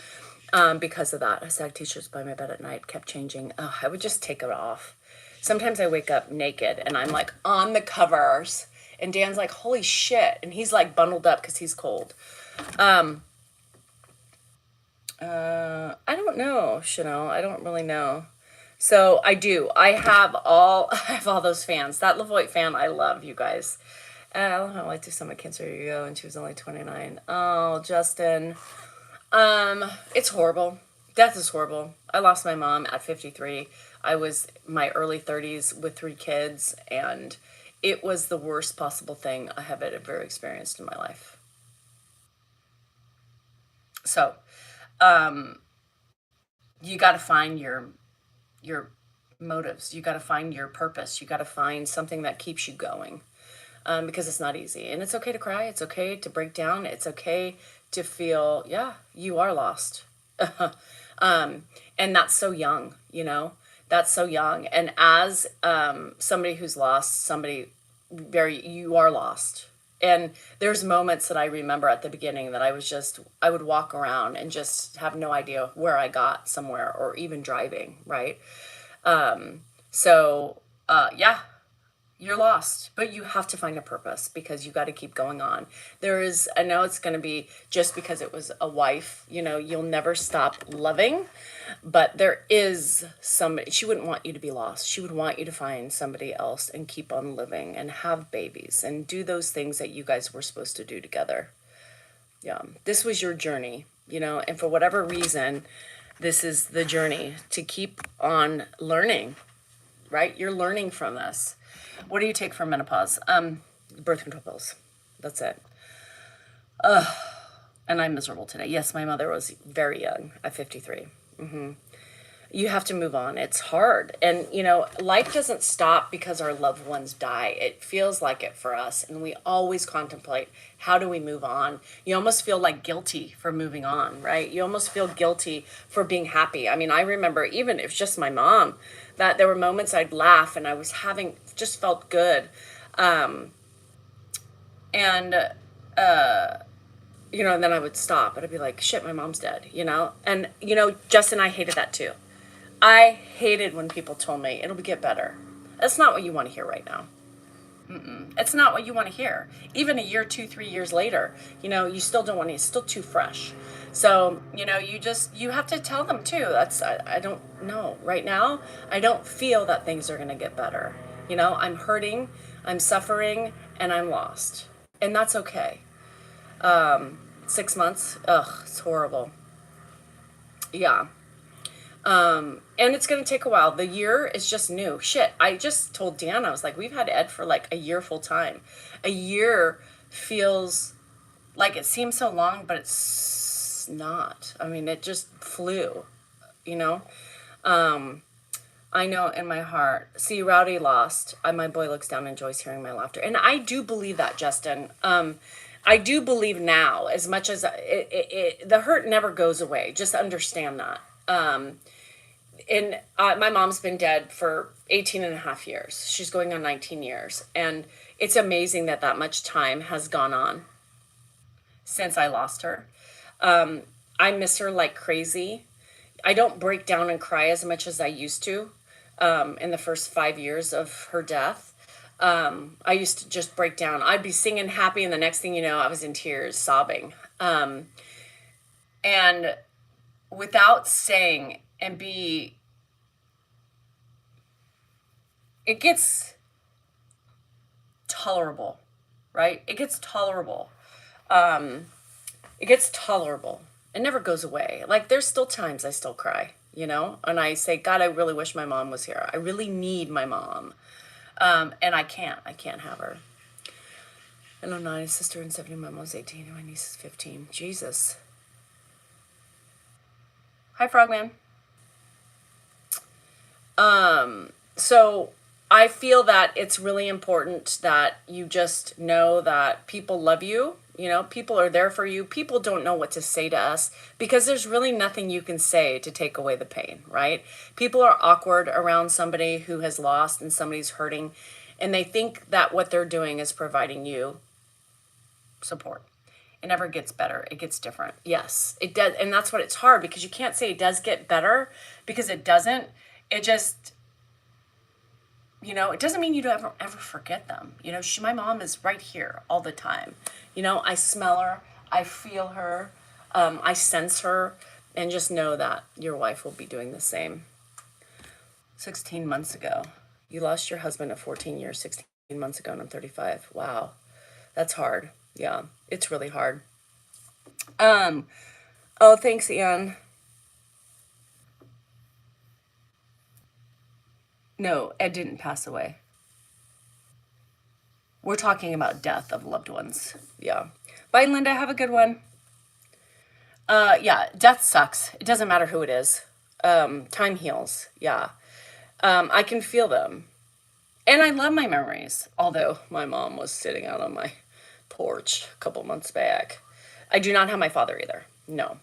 Because of that, SAG t-shirts by my bed at night kept changing. I would just take it off. Sometimes I wake up naked and I'm like on the covers, and Dan's like, holy shit. And he's like bundled up because he's cold. I don't know, Chanel. I don't really know. So I do. I have all those fans. That Levoit fan I love, you guys. I don't know, I like to summon cancer ago, and she was only 29. Oh, Justin. It's horrible. Death is horrible. I lost my mom at 53. I was my early 30s with 3 kids, and it was the worst possible thing I have ever experienced in my life. So, you got to find your motives. You got to find your purpose. You got to find something that keeps you going. Because it's not easy. And it's okay to cry. It's okay to break down. It's okay to feel, yeah, you are lost. And that's so young, that's so young. And as somebody who's lost somebody you are lost. And there's moments that I remember at the beginning that I would walk around and just have no idea where I got somewhere, or even driving, right? Yeah, you're lost, but you have to find a purpose, because you got to keep going on. I know it's going to be just because it was a wife, you'll never stop loving, but there is somebody, she wouldn't want you to be lost. She would want you to find somebody else and keep on living and have babies and do those things that you guys were supposed to do together. Yeah, this was your journey. and for whatever reason, this is the journey to keep on learning, right? You're learning from this. What do you take from menopause? Birth control pills. That's it. And I'm miserable today. Yes, my mother was very young at 53. You have to move on. It's hard. And, life doesn't stop because our loved ones die. It feels like it for us. And we always contemplate, how do we move on? You almost feel like guilty for moving on, right? You almost feel guilty for being happy. I mean, I remember, even if just my mom, that there were moments I'd laugh and I was just felt good. And, and then I would stop and I'd be like, shit, my mom's dead, And, Justin, I hated that too. I hated when people told me it'll get better. That's not what you want to hear right now. It's not what you want to hear. Even a year, 2, 3 years later, you still don't want to, it's still too fresh. So, you have to tell them too. I don't know. Right now, I don't feel that things are going to get better. I'm hurting, I'm suffering, and I'm lost. And that's okay. 6 months, it's horrible. Yeah. And it's going to take a while. The year is just new. Shit, I just told Dan, I was like, we've had Ed for like a year full time. A year feels like it seems so long, but it's not. I mean, it just flew, I know in my heart. See, Rowdy lost. My boy looks down and enjoys hearing my laughter. And I do believe that, Justin. I do believe now, as much as the hurt never goes away. Just understand that. And my mom's been dead for 18 and a half years. She's going on 19 years. And it's amazing that much time has gone on since I lost her. I miss her like crazy. I don't break down and cry as much as I used to in the first 5 years of her death. I used to just break down. I'd be singing happy, and the next thing you know, I was in tears, sobbing. And without saying and it gets tolerable, right? It gets tolerable. It gets tolerable. It never goes away. Like, there's still times I still cry, and I say, God, I really wish my mom was here. I really need my mom. And I can't have her. And I'm 9, his sister and 70, my mom's 18, and my niece is 15. Jesus. Hi, Frogman. So I feel that it's really important that you just know that people love you. People are there for you. People don't know what to say to us because there's really nothing you can say to take away the pain, right? People are awkward around somebody who has lost and somebody's hurting, and they think that what they're doing is providing you support. It never gets better. It gets different. Yes, it does. And that's what it's hard, because you can't say it does get better, because it doesn't. It just, it doesn't mean you don't ever forget them. My mom is right here all the time. I smell her, I feel her, I sense her, and just know that your wife will be doing the same. 16 months ago. You lost your husband at 14 years, 16 months ago, and I'm 35. Wow. That's hard. Yeah, it's really hard. Oh, thanks, Ian. No, Ed didn't pass away. We're talking about death of loved ones. Yeah. Bye, Linda. Have a good one. Yeah, death sucks. It doesn't matter who it is. Time heals. Yeah. I can feel them. And I love my memories. Although my mom was sitting out on my porch a couple months back. I do not have my father either. No.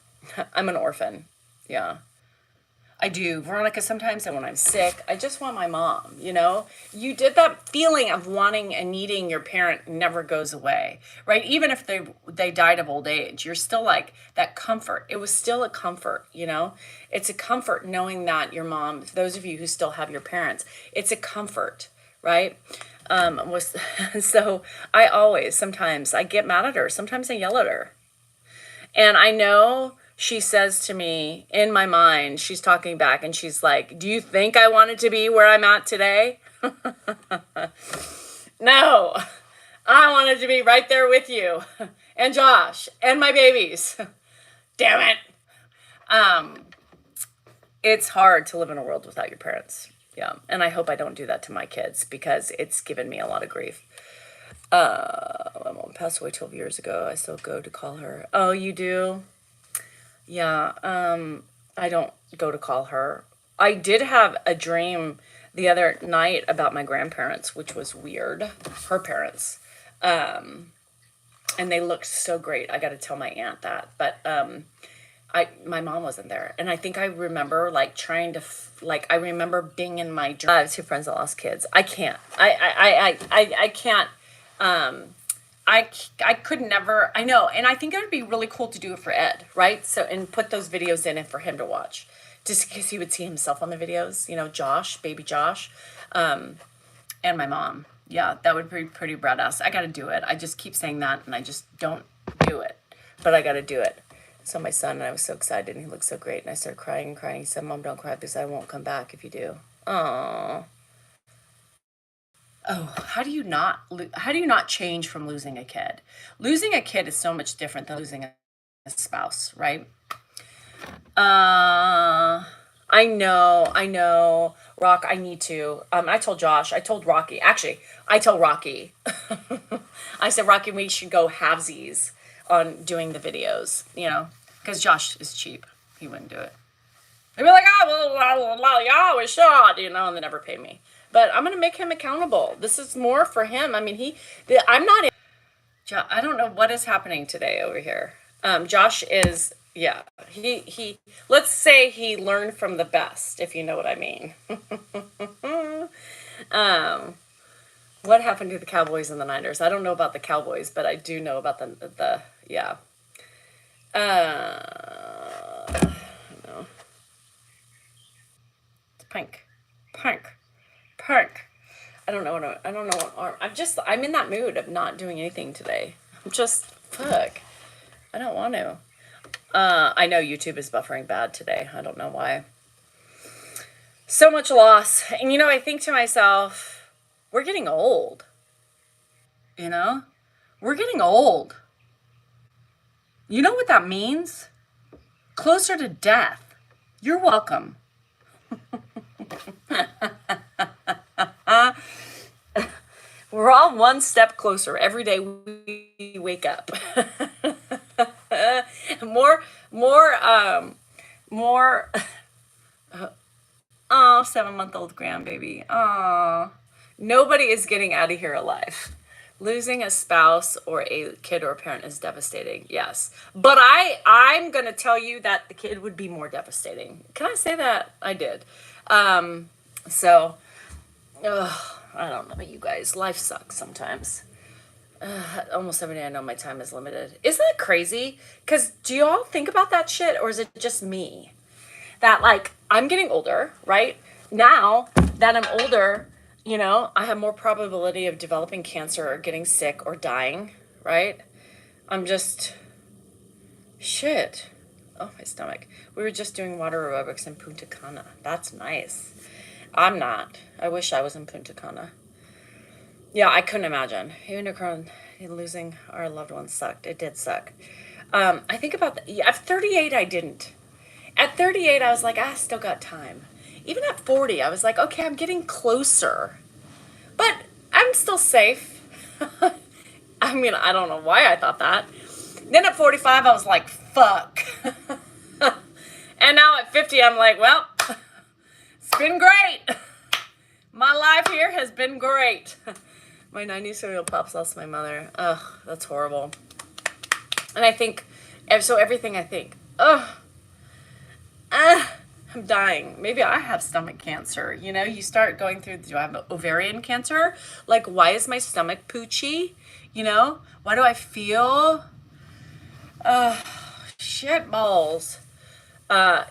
I'm an orphan. Yeah. I do, Veronica, sometimes, and when I'm sick, I just want my mom, You did that feeling of wanting and needing your parent never goes away, right? Even if they died of old age, you're still like that comfort. It was still a comfort, It's a comfort knowing that your mom, those of you who still have your parents, it's a comfort, right? So sometimes I get mad at her. Sometimes I yell at her. And I know she says to me in my mind, she's talking back and she's like, do you think I wanted to be where I'm at today? No, I wanted to be right there with you and Josh and my babies. Damn it. Um, it's hard to live in a world without your parents. Yeah. And I hope I don't do that to my kids because it's given me a lot of grief. My mom passed away 12 years ago. I still go to call her. Oh, you do? Yeah. I don't go to call her. I did have a dream the other night about my grandparents, which was weird. Her parents. And they looked so great. I got to tell my aunt that. But my mom wasn't there, and I think I remember like trying to like I remember being in my dream. I have two friends that lost kids. I can't. I can't. I could never. I know, and I think it would be really cool to do it for Ed, right? So and put those videos in and for him to watch, just because he would see himself on the videos. You know, Josh, baby Josh, and my mom. Yeah, that would be pretty badass. I got to do it. I just keep saying that, and I just don't do it, but I got to do it. So my son, and I was so excited, and he looked so great, and I started crying and crying. He said, "Mom, don't cry because I won't come back if you do." Oh, oh, how do you not change from losing a kid? Losing a kid is so much different than losing a spouse, right? I know, Rock. I need to. I told Josh. I told Rocky. Actually, I told Rocky. I said, Rocky, we should go halvesies on doing the videos. You know, because Josh is cheap. He wouldn't do it. He'd be like, oh, well, yeah, we should, you know, and they never pay me. But I'm gonna make him accountable. This is more for him. I mean, I'm not. I don't know what is happening today over here. Josh is, yeah, he, let's say he learned from the best, if you know what I mean. um, what happened to the Cowboys and the Niners? I don't know about the Cowboys, but I do know about yeah. No. It's pink. Pink. Pink. I don't know what I'm in that mood of not doing anything today. I'm just, fuck. I don't want to. I know YouTube is buffering bad today. I don't know why. So much loss. And you know, I think to myself, we're getting old. You know? We're getting old. You know what that means? Closer to death. You're welcome. We're all one step closer every day we wake up. more. Oh, 7-month-old grandbaby. Oh, nobody is getting out of here alive. Losing a spouse or a kid or a parent is devastating. Yes, but I'm gonna tell you that the kid would be more devastating. Can I say that? I did. So, I don't know about you guys. Life sucks sometimes. Almost every day I know my time is limited. Isn't that crazy? Because do you all think about that shit, or is it just me? That, like, I'm getting older, right? Now that I'm older, you know, I have more probability of developing cancer or getting sick or dying, right? I'm just, shit. Oh, my stomach. We were just doing water aerobics in Punta Cana. That's nice. I'm not. I wish I was in Punta Cana. Yeah, I couldn't imagine. Unicorn losing our loved ones sucked. It did suck. I think about that. Yeah, at 38, I didn't. At 38, I was like, I still got time. Even at 40, I was like, okay, I'm getting closer. But I'm still safe. I mean, I don't know why I thought that. Then at 45, I was like, fuck. And now at 50, I'm like, well, it's been great. My life here has been great. My 90s cereal pops lost my mother. Ugh, that's horrible. And I think, so everything I think, I'm dying. Maybe I have stomach cancer. You know, you start going through, do I have ovarian cancer? Like, why is my stomach poochy? You know, why do I feel, shit balls?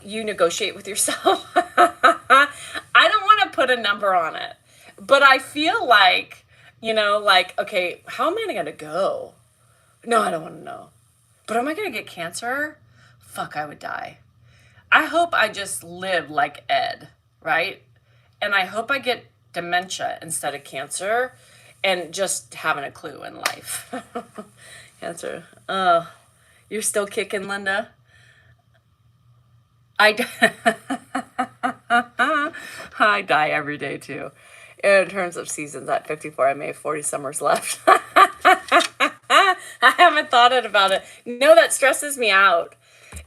You negotiate with yourself. I don't want to put a number on it, but I feel like, you know, like, okay, how am I going to go? No, I don't want to know. But am I going to get cancer? Fuck, I would die. I hope I just live like Ed, right? And I hope I get dementia instead of cancer and just having a clue in life. Cancer. You're still kicking, Linda? I I die every day too. In terms of seasons, at 54, I may have 40 summers left. I haven't thought about it. No, that stresses me out.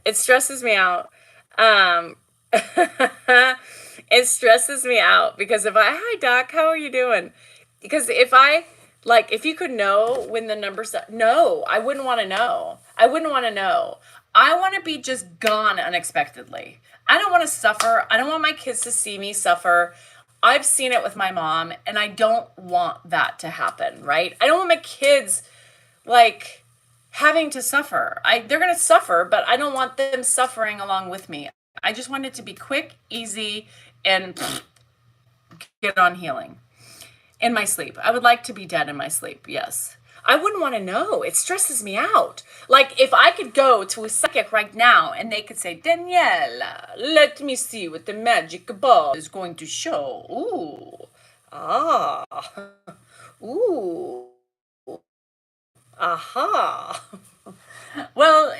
It stresses me out. Um, it stresses me out because if I, hi Doc, how are you doing? Because if I, like, if you could know when the numbers, no, I wouldn't want to know. I wouldn't want to know. I want to be just gone unexpectedly. I don't want to suffer. I don't want my kids to see me suffer. I've seen it with my mom, and I don't want that to happen, right? I don't want my kids, like, having to suffer. They're going to suffer, but I don't want them suffering along with me. I just want it to be quick, easy, and get on healing. In my sleep. I would like to be dead in my sleep, yes. I wouldn't want to know. It stresses me out. Like, if I could go to a psychic right now and they could say, Daniela, let me see what the magic ball is going to show. Ooh. Ah. Ooh. Aha. Well,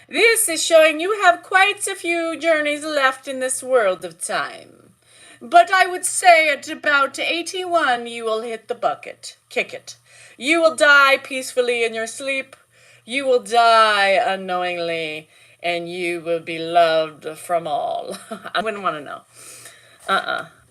this is showing you have quite a few journeys left in this world of time. But I would say at about 81, you will hit the bucket. Kick it. You will die peacefully in your sleep. You will die unknowingly. And you will be loved from all. I wouldn't want to know.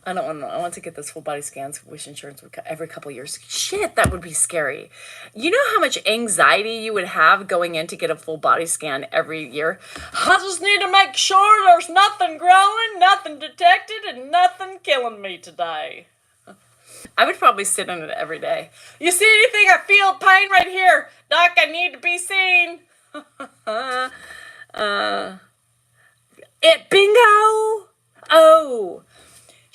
I don't want to know. I want to get those full body scans. Wish insurance would every couple of years. Shit, that would be scary. You know how much anxiety you would have going in to get a full body scan every year? I just need to make sure there's nothing growing, nothing detected, and nothing killing me today. I would probably sit in it every day. You see anything? I feel pain right here. Doc, I need to be seen. Bingo. Oh.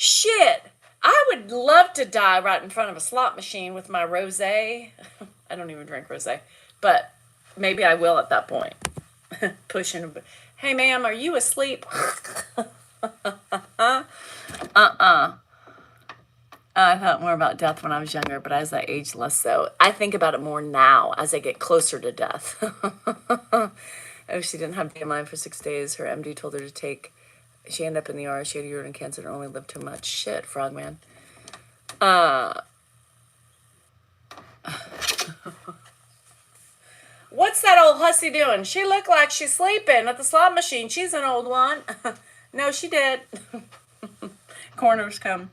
Shit, I would love to die right in front of a slot machine with my rosé. I don't even drink rosé, but maybe I will at that point. Pushing, hey ma'am, are you asleep? I thought more about death when I was younger, but as I age, less so. I think about it more now as I get closer to death. Oh, she didn't have DMI for 6 days. Her MD told her to take. She ended up in the ER. She had uterine cancer and only lived too much. Shit, Frogman. What's that old hussy doing? She looked like she's sleeping at the slot machine. She's an old one. No, she did. Corners come.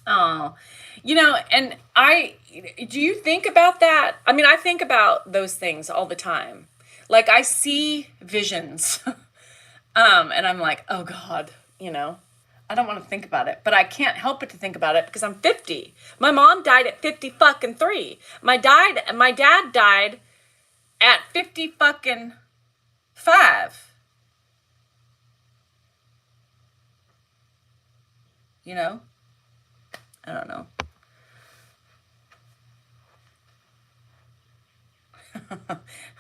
Oh, and do you think about that? I mean, I think about those things all the time. Like, I see visions. And I'm like, oh God, I don't want to think about it, but I can't help but to think about it because I'm 50. My mom died at 50 fucking 3. My dad died at 50 fucking 5. I don't know.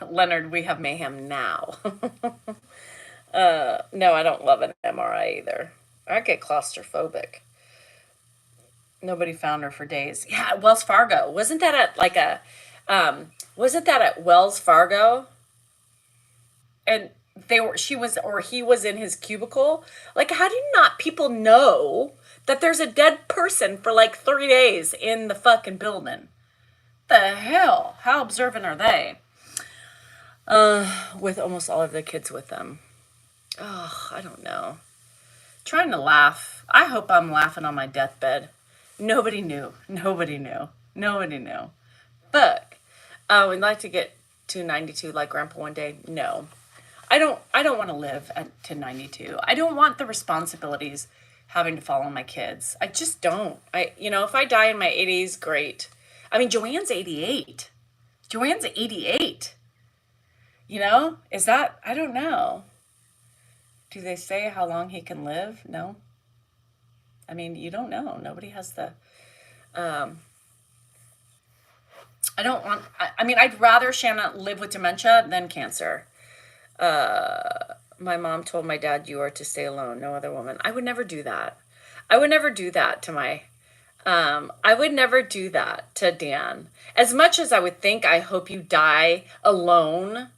Leonard, we have mayhem now. No, I don't love an MRI either. I get claustrophobic. Nobody found her for days. Yeah, Wells Fargo. Wasn't that at Wells Fargo? And he was in his cubicle. Like, how do you not people know that there's a dead person for like 3 days in the fucking building? The hell? How observant are they? With almost all of the kids with them. Oh, I don't know. Trying to laugh. I hope I'm laughing on my deathbed. Nobody knew. Nobody knew. Nobody knew. Fuck. We'd like to get to 92 like Grandpa one day. No. I don't want to live to 92. I don't want the responsibilities having to fall on my kids. I just don't. If I die in my 80s, great. I mean, Joanne's 88. Joanne's 88. Is that, I don't know. Do they say how long he can live? No. I mean, you don't know. Nobody has the, I'd rather Shanna live with dementia than cancer. My mom told my dad, you are to stay alone, no other woman. I would never do that. I would never do that to I would never do that to Dan. As much as I would think, I hope you die alone.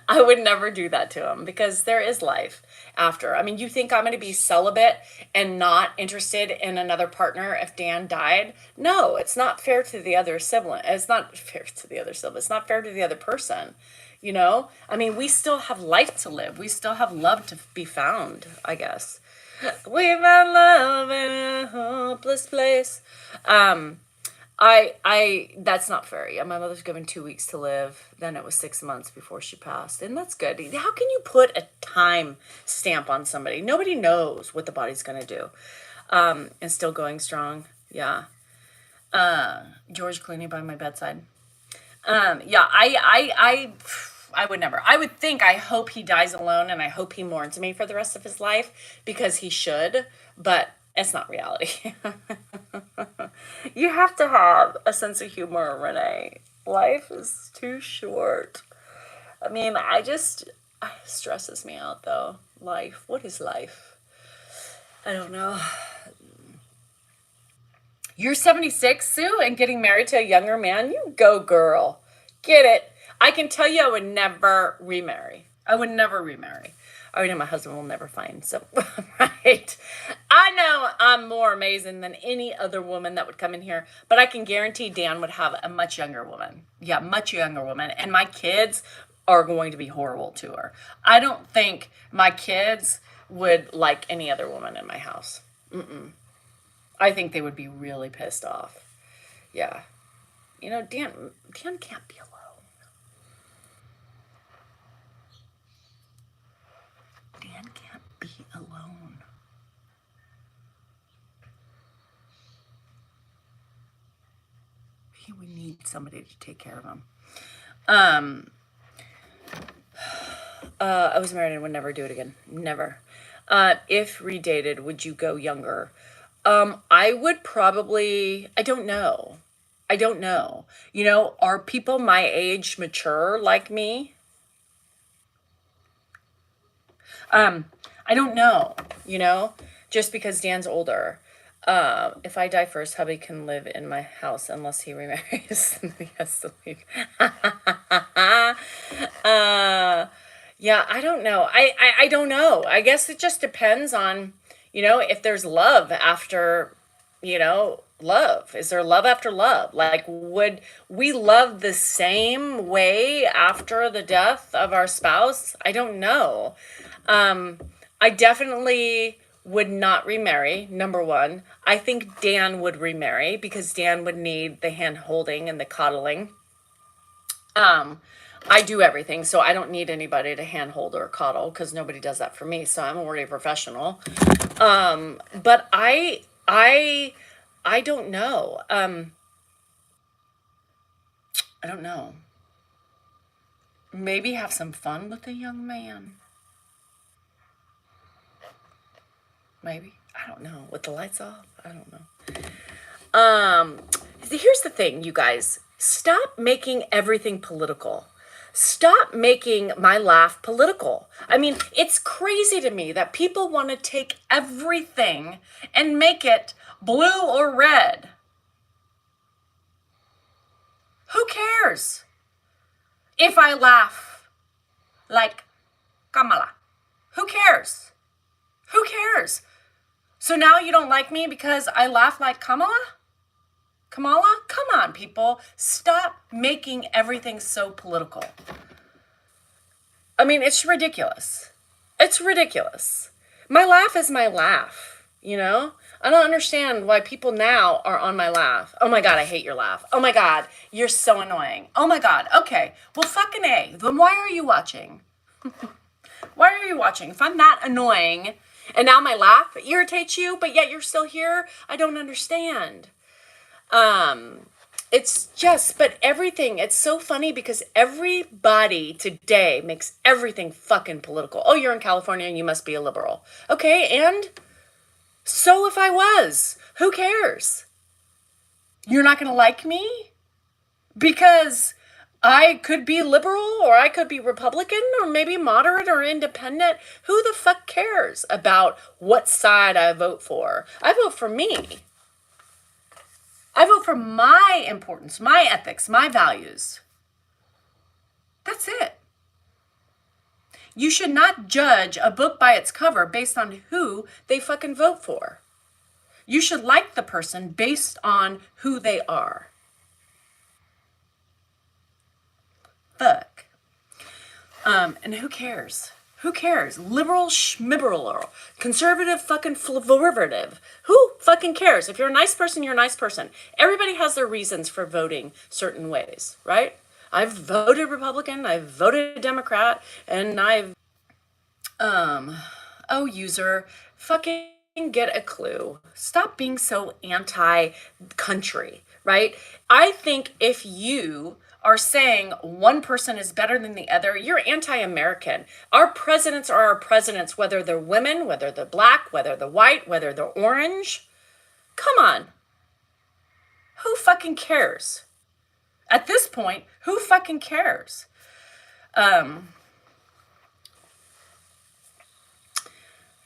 I would never do that to him because there is life after. I mean, you think I'm going to be celibate and not interested in another partner if Dan died? No, it's not fair to the other sibling. It's not fair to the other sibling. It's not fair to the other person. You know? I mean, we still have life to live. We still have love to be found, I guess. We found love in a hopeless place. That's not fair. Yeah, my mother's given 2 weeks to live. Then it was 6 months before she passed, and that's good. How can you put a time stamp on somebody? Nobody knows what the body's gonna do. And still going strong. Yeah. George Clooney by my bedside. Yeah, I would never. I would think, I hope he dies alone and I hope he mourns me for the rest of his life because he should, but it's not reality. You have to have a sense of humor, Renee. Life is too short. I mean, it stresses me out though. Life. What is life? I don't know. You're 76, Sue, and getting married to a younger man? You go, girl. Get it. I can tell you I would never remarry. I would never remarry. I already know my husband will never find. So, right. I know I'm more amazing than any other woman that would come in here, but I can guarantee Dan would have a much younger woman. Yeah, much younger woman. And my kids are going to be horrible to her. I don't think my kids would like any other woman in my house. I think they would be really pissed off. Yeah. You know, Dan can't be alone. Dan can't be alone. He would need somebody to take care of him. I was married and would never do it again. Never. If redated, would you go younger? I would probably, I don't know. You know, are people my age mature like me? I don't know, you know, just because Dan's older. If I die first, hubby can live in my house unless he remarries and he has to leave. Yeah, I don't know. I don't know. I guess it just depends on, you know, if there's love after, you know, love. Is there love after love? Like, would we love the same way after the death of our spouse? I don't know. I definitely would not remarry, number one. I think Dan would remarry because Dan would need the hand holding and the coddling. I do everything, so I don't need anybody to hand hold or coddle because nobody does that for me. So I'm already a professional. But I don't know. I don't know. Maybe have some fun with a young man. Maybe. I don't know. With the lights off? I don't know. Here's the thing, you guys. Stop making everything political. Stop making my laugh political. I mean, it's crazy to me that people want to take everything and make it blue or red. Who cares if I laugh like Kamala? Who cares? Who cares? So now you don't like me because I laugh like Kamala? Kamala? Come on, people. Stop making everything so political. I mean, it's ridiculous. It's ridiculous. My laugh is my laugh, you know? I don't understand why people now are on my laugh. Oh my God, I hate your laugh. Oh my God, you're so annoying. Oh my God, okay. Well, fucking A. Then why are you watching? Why are you watching? If I'm that annoying and now my laugh irritates you, but yet you're still here, I don't understand. It's just, but everything, it's so funny because everybody today makes everything fucking political. Oh, you're in California and you must be a liberal. Okay, and so if I was, who cares? You're not going to like me? Because I could be liberal or I could be Republican or maybe moderate or independent. Who the fuck cares about what side I vote for? I vote for me. I vote for my importance, my ethics, my values. That's it. You should not judge a book by its cover based on who they fucking vote for. You should like the person based on who they are. Fuck. And who cares? Who cares? Liberal schmibberal, conservative fucking fliverative. Who fucking cares? If you're a nice person, you're a nice person. Everybody has their reasons for voting certain ways, right? I've voted Republican, I've voted Democrat, and user, fucking get a clue. Stop being so anti-country, right? I think if you are saying one person is better than the other, you're anti-American. Our presidents are our presidents, whether they're women, whether they're black, whether they're white, whether they're orange. Come on. Who fucking cares? At this point, who fucking cares? Red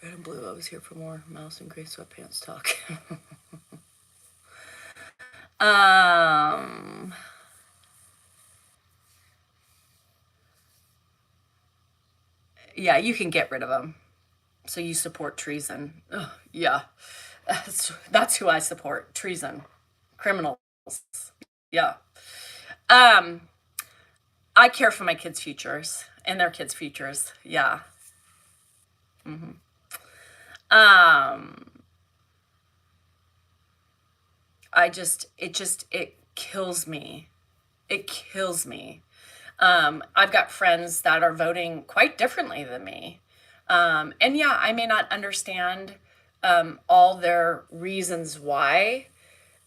and blue, I was here for more mouse and gray sweatpants talk. Yeah, you can get rid of them. So you support treason. Ugh, yeah, that's who I support. Treason, criminals. Yeah. I care for my kids' futures and their kids' futures. Yeah. It kills me. It kills me. I've got friends that are voting quite differently than me. And yeah, I may not understand all their reasons why.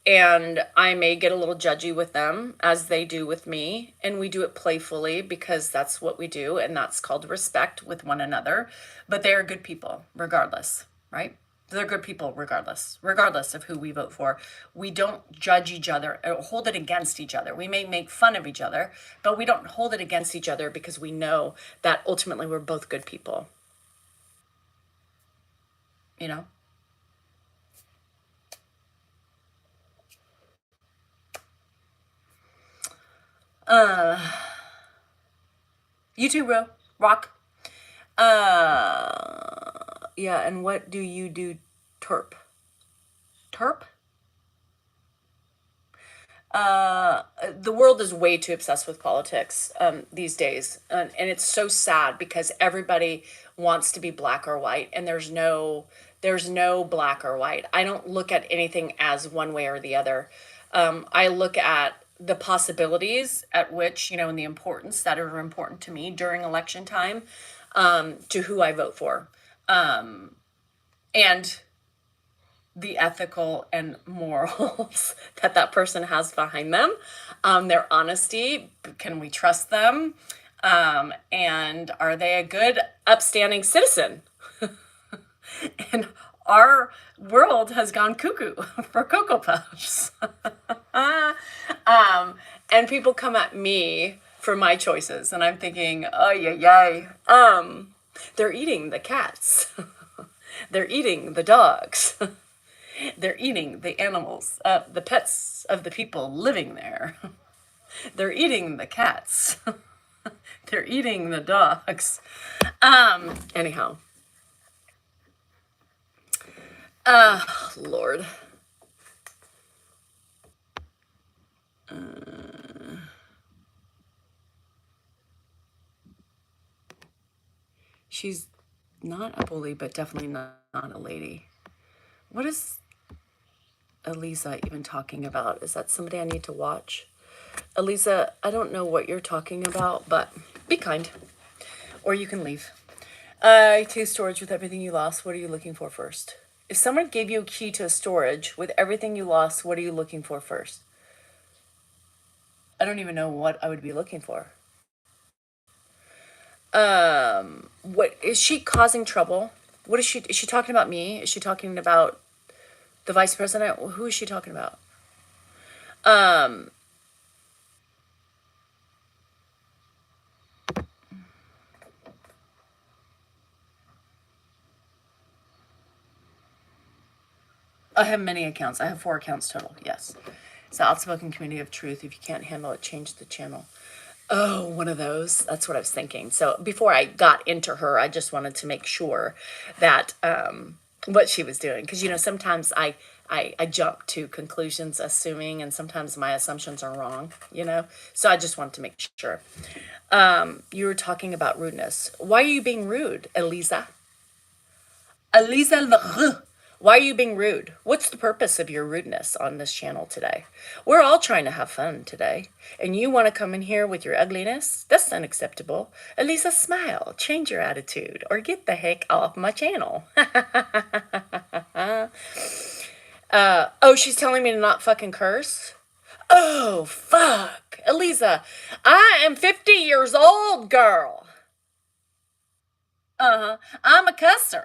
And I may get a little judgy with them as they do with me. And we do it playfully because that's what we do. And that's called respect with one another. But they are good people regardless, right? They're good people regardless of who we vote for. We don't judge each other or hold it against each other. We may make fun of each other, but we don't hold it against each other because we know that ultimately we're both good people. You know? You too, bro. Rock. Yeah, and what do you do, Terp? Terp? The world is way too obsessed with politics these days, and it's so sad because everybody wants to be black or white, and there's no black or white. I don't look at anything as one way or the other. I look at the possibilities at which, and the importance that are important to me during election time, to who I vote for, and the ethical and morals that person has behind them, their honesty. Can we trust them? And are they a good, upstanding citizen? And our world has gone cuckoo for Cocoa Puffs. And people come at me for my choices, and I'm thinking, oh, yay. They're eating the cats. They're eating the dogs. They're eating the animals, the pets of the people living there. They're eating the cats. They're eating the dogs. Anyhow. Lord. She's not a bully, but definitely not a lady. What is Elisa even talking about? Is that somebody I need to watch? Elisa, I don't know what you're talking about, but be kind. Or you can leave. To storage with everything you lost, what are you looking for first? If someone gave you a key to a storage with everything you lost, what are you looking for first? I don't even know what I would be looking for. What is she causing trouble? What is she talking about me? Is she talking about the vice president? Who is she talking about? I have many accounts. I have 4 accounts total. Yes. It's the outspoken community of truth. If you can't handle it, change the channel. Oh, one of those. That's what I was thinking. So before I got into her, I just wanted to make sure that what she was doing, because sometimes I jump to conclusions assuming, and sometimes my assumptions are wrong. So I just wanted to make sure. You were talking about rudeness. Why are you being rude, Eliza? Eliza LaRue. Why are you being rude? What's the purpose of your rudeness on this channel today? We're all trying to have fun today. And you want to come in here with your ugliness? That's unacceptable. Elisa, smile, change your attitude, or get the heck off my channel. Oh, she's telling me to not fucking curse? Oh, fuck. Elisa, I am 50 years old, girl. I'm a cusser.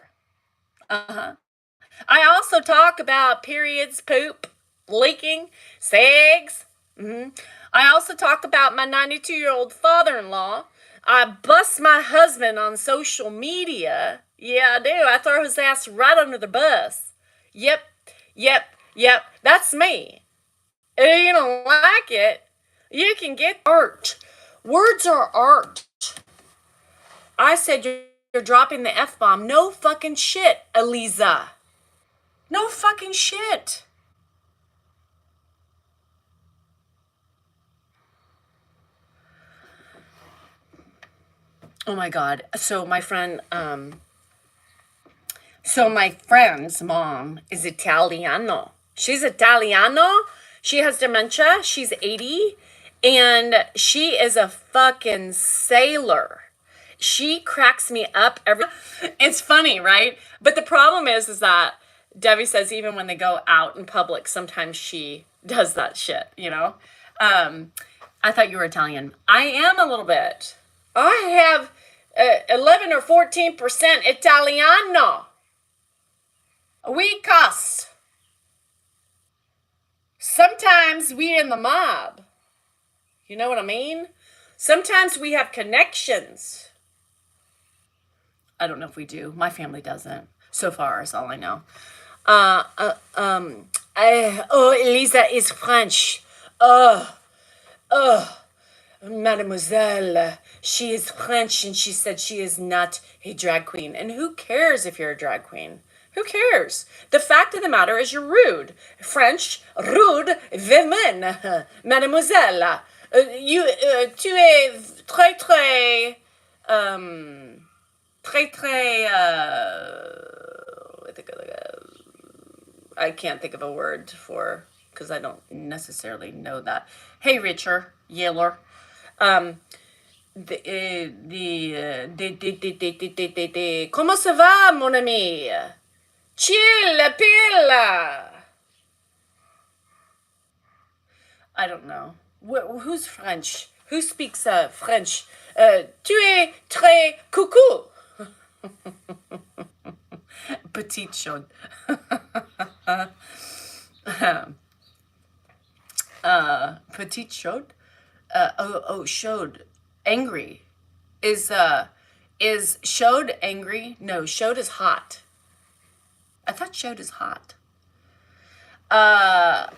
I also talk about periods, poop, leaking, segs. I also talk about my 92-year-old father-in-law. I bust my husband on social media. Yeah, I do. I throw his ass right under the bus. Yep, yep, yep. That's me. If you don't like it, you can get art. Words are art. I said you're dropping the F-bomb. No fucking shit, Eliza. No fucking shit. Oh my God. So my friend's mom is Italiano. She's Italiano. She has dementia. She's 80. And she is a fucking sailor. She cracks me up It's funny, right? But the problem is that Debbie says even when they go out in public, sometimes she does that shit, I thought you were Italian. I am a little bit. I have 11 or 14% Italiano. We cuss. Sometimes we in the mob. You know what I mean? Sometimes we have connections. I don't know if we do. My family doesn't. So far is all I know. Elisa is French. Mademoiselle, she is French, and she said she is not a drag queen. And who cares if you're a drag queen? Who cares? The fact of the matter is you're rude. French, rude, women, mademoiselle. Tu es très, très, très, très, I can't think of a word for, because I don't necessarily know that. Hey, Richard Yaler. Comment ça va, mon ami? Chill, pilla. I don't know. Who's French? Who speaks French? Tu es très coucou. Petite chaude. Petite chaude. Chaude. Angry. Is chaude angry? No, chaude is hot. I thought chaude is hot. Yeah.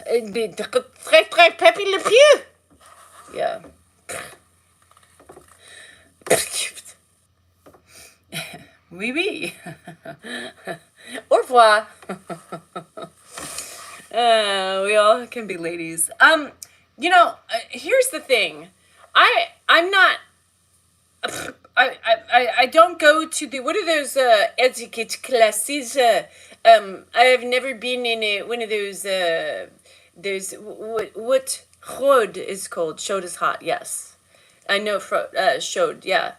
Très, très peppy le pied. Yeah. Oui, oui. Au revoir. We all can be ladies. Here's the thing. I'm not. I don't go to the, what are those etiquette classes? I've never been in one of those what chod is called. Chod is hot. Yes, I know. Chod. Yeah.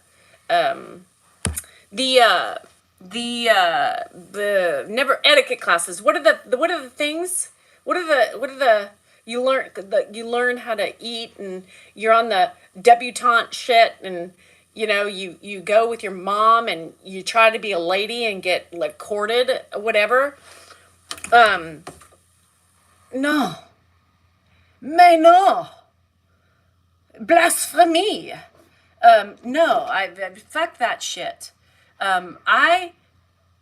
The never etiquette classes. What are the things? What are the you learn how to eat, and you're on the debutante shit, and you go with your mom and you try to be a lady and get like courted, whatever. No. Mais non. Blasphemy. No, fuck that shit. I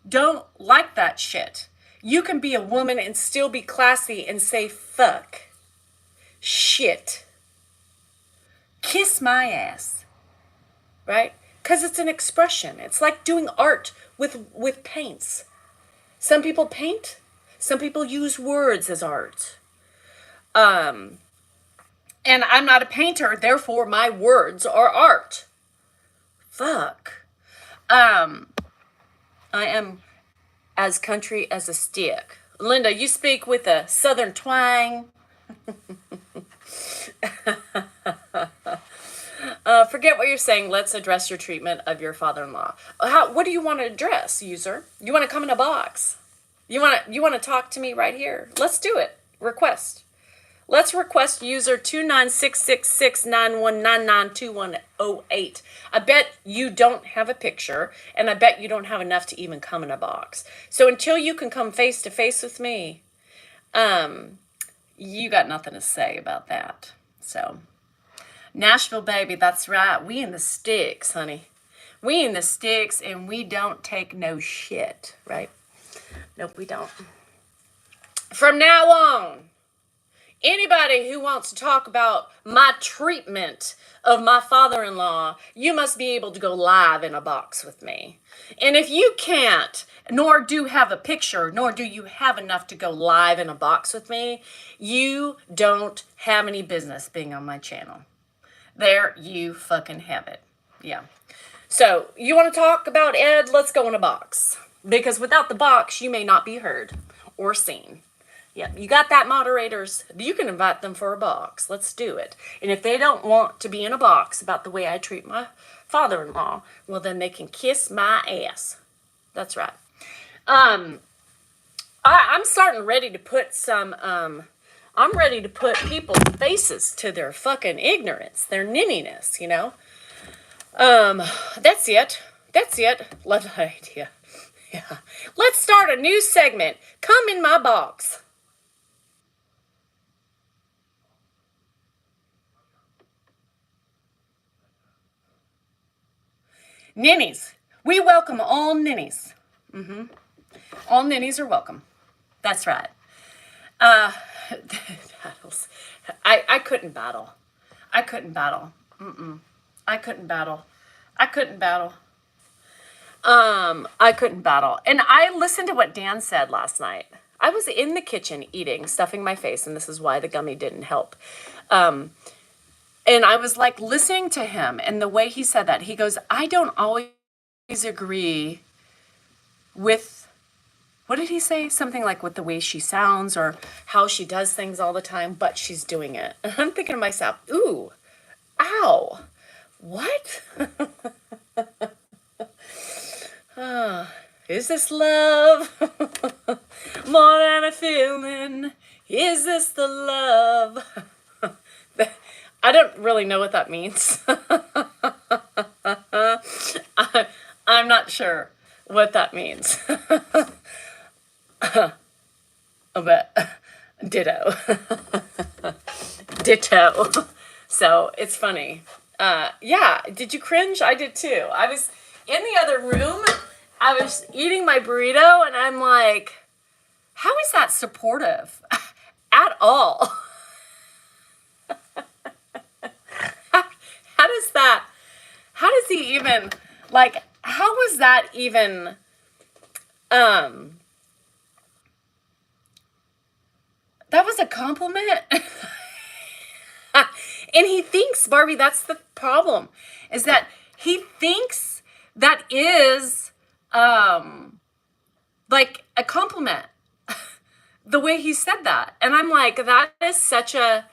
don't like that shit. You can be a woman and still be classy and say fuck. Shit. Kiss my ass, right? Because it's an expression. It's like doing art with paints. Some people paint. Some people use words as art. And I'm not a painter, therefore my words are art. Fuck. I am as country as a stick. Linda, you speak with a southern twang. Forget what you're saying. Let's address your treatment of your father-in-law. What do you want to address, user? You want to come in a box? You want to talk to me right here? Let's do it. Request. Let's request user 2966691992108. I bet you don't have a picture, and I bet you don't have enough to even come in a box. So until you can come face to face with me, you got nothing to say about that. So, Nashville, baby, that's right. We in the sticks, honey. We in the sticks, and we don't take no shit, right? Nope, we don't. From now on, anybody who wants to talk about my treatment of my father-in-law, you must be able to go live in a box with me. And if you can't, nor do have a picture, nor do you have enough to go live in a box with me, you don't have any business being on my channel. There you fucking have it. Yeah. So, you want to talk about Ed? Let's go in a box. Because without the box, you may not be heard or seen. Yeah, you got that, moderators? You can invite them for a box. Let's do it. And if they don't want to be in a box about the way I treat my father-in-law, well, then they can kiss my ass. That's right. I'm starting ready to put some, I'm ready to put people's faces to their fucking ignorance, their ninniness, you know? That's it. That's it. Love the idea. Yeah. Let's start a new segment. Come in my box. Ninnies. We welcome all ninnies. All ninnies are welcome. That's right. Battles. I couldn't battle. I couldn't battle. I couldn't battle. I couldn't battle. I couldn't battle. And I listened to what Dan said last night. I was in the kitchen eating, stuffing my face, and this is why the gummy didn't help. And I was like listening to him, and the way he said that, he goes, I don't always agree with, what did he say? Something like with the way she sounds or how she does things all the time, but she's doing it. And I'm thinking to myself, ooh, ow, what? Is this love? More than a feeling. Is this the love? I don't really know what that means. I'm not sure what that means. But ditto. Ditto. So it's funny. Yeah, did you cringe? I did too. I was in the other room. I was eating my burrito and I'm like, how is that supportive? At all. How does he even, like, how was that even, that was a compliment? And he thinks, Barbie, that's the problem, is that he thinks that is, like, a compliment. The way he said that. And I'm like, that is such a,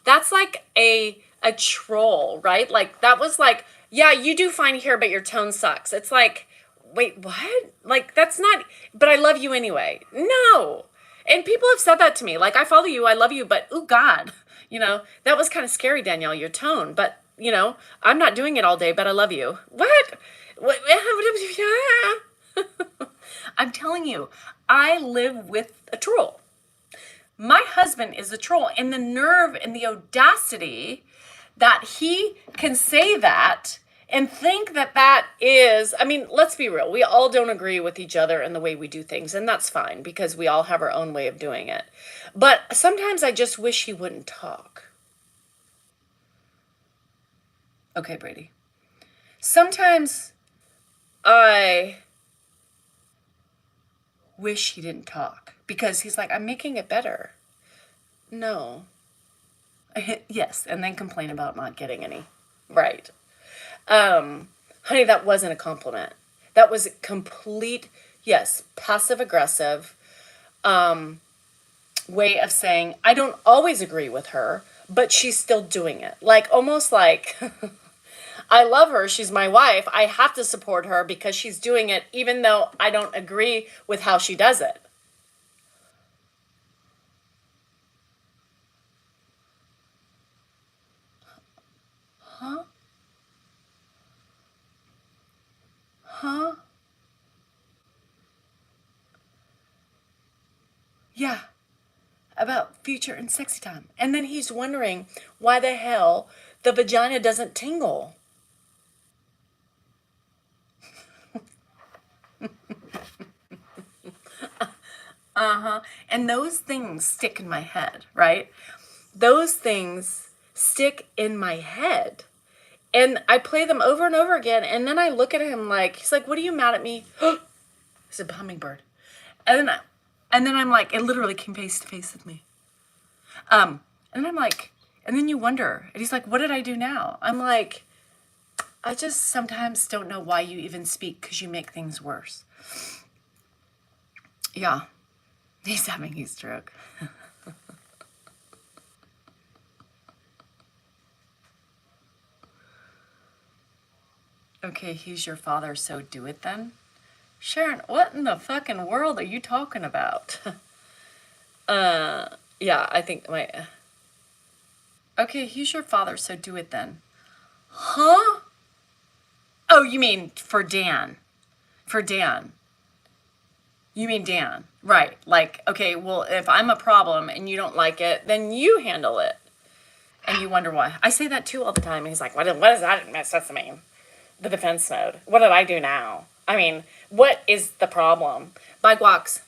that's like a troll, right? Like, that was like, yeah, you do fine hair, but your tone sucks. It's like, wait, what? Like, that's not, but I love you anyway. No. And people have said that to me. Like, I follow you, I love you, but, oh, God. You know, that was kind of scary, Danielle, your tone. But, you know, I'm not doing it all day, but I love you. What? I'm telling you, I live with a troll. My husband is a troll, and the nerve and the audacity that he can say that and think that that is, I mean, let's be real. We all don't agree with each other and the way we do things, and that's fine because we all have our own way of doing it. But sometimes I just wish he wouldn't talk. Okay, Brady. Sometimes I wish he didn't talk because he's like, I'm making it better. No. Yes, and then complain about not getting any. Right. Honey, that wasn't a compliment. That was complete, yes, passive aggressive way of saying, I don't always agree with her, but she's still doing it. Like, almost like, I love her. She's my wife. I have to support her because she's doing it, even though I don't agree with how she does it. Huh? Huh? Yeah. About future and sexy time. And then he's wondering why the hell the vagina doesn't tingle. Uh-huh. And those things stick in my head, right? Those things stick in my head. And I play them over and over again. And then I look at him like, he's like, what are you mad at me? It's a hummingbird. And then I'm like, it literally came face to face with me. And I'm like, and then you wonder. And he's like, what did I do now? I'm like, I just sometimes don't know why you even speak because you make things worse. Yeah. He's having a stroke. Okay, he's your father, so do it then. Sharon, what in the fucking world are you talking about? Yeah, I think my. Okay, he's your father, so do it then. Huh? Oh, you mean for Dan. For Dan. You mean Dan. Right. Like, okay, well, if I'm a problem and you don't like it, then you handle it. And you wonder why. I say that too all the time. And he's like, what does that supposed to mean? The defense mode. What did I do now? I mean, what is the problem? By guacs.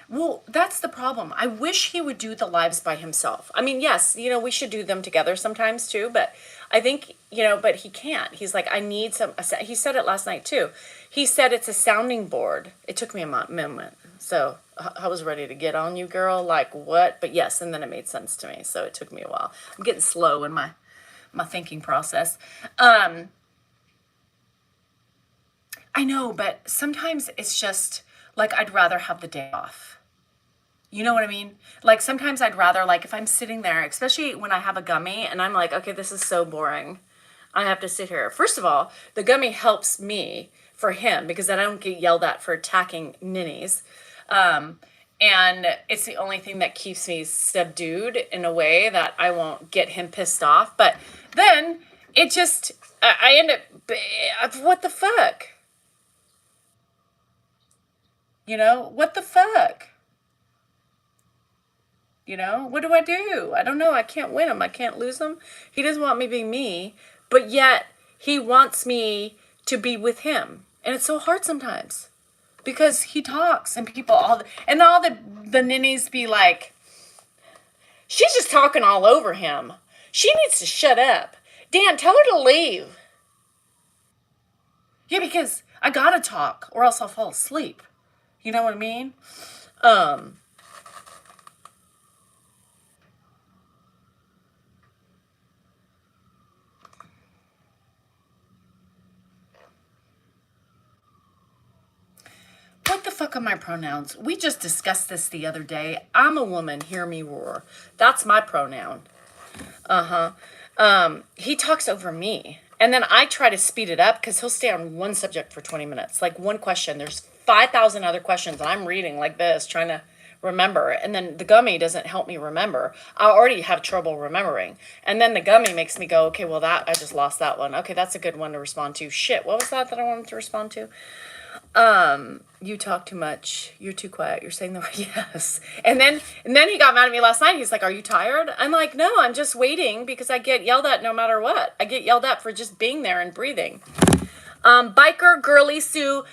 Well, that's the problem. I wish he would do the lives by himself. I mean, yes, we should do them together sometimes too, but I think, but he can't. He's like, I need he said it last night too. He said it's a sounding board. It took me a moment. So I was ready to get on you, girl. Like, what? But yes, and then it made sense to me. So it took me a while. I'm getting slow in my thinking process. I know, but sometimes it's just like I'd rather have the day off. You know what I mean? Like sometimes I'd rather, like, if I'm sitting there, especially when I have a gummy and I'm like, okay, this is so boring. I have to sit here. First of all, the gummy helps me for him because I don't get yelled at for attacking ninnies. And it's the only thing that keeps me subdued in a way that I won't get him pissed off. But then it just, I end up, what the fuck? What the fuck? What do I do? I don't know. I can't win him. I can't lose him. He doesn't want me being me, but yet he wants me to be with him. And it's so hard sometimes because he talks and people, all the ninnies be like, she's just talking all over him. She needs to shut up. Dan, tell her to leave. Yeah, because I gotta talk or else I'll fall asleep. You know what I mean? What the fuck are my pronouns? We just discussed this the other day. I'm a woman, hear me roar. That's my pronoun. He talks over me. And then I try to speed it up because he'll stay on one subject for 20 minutes. Like one question. There's 5,000 other questions. And I'm reading like this, trying to remember. And then the gummy doesn't help me remember. I already have trouble remembering. And then the gummy makes me go, okay, well, I just lost that one. Okay, that's a good one to respond to. Shit, what was that I wanted to respond to? You talk too much. You're too quiet. You're saying the word yes. And then he got mad at me last night. He's like, are you tired? I'm like, no, I'm just waiting because I get yelled at no matter what. I get yelled at for just being there and breathing. Biker Girly Sue,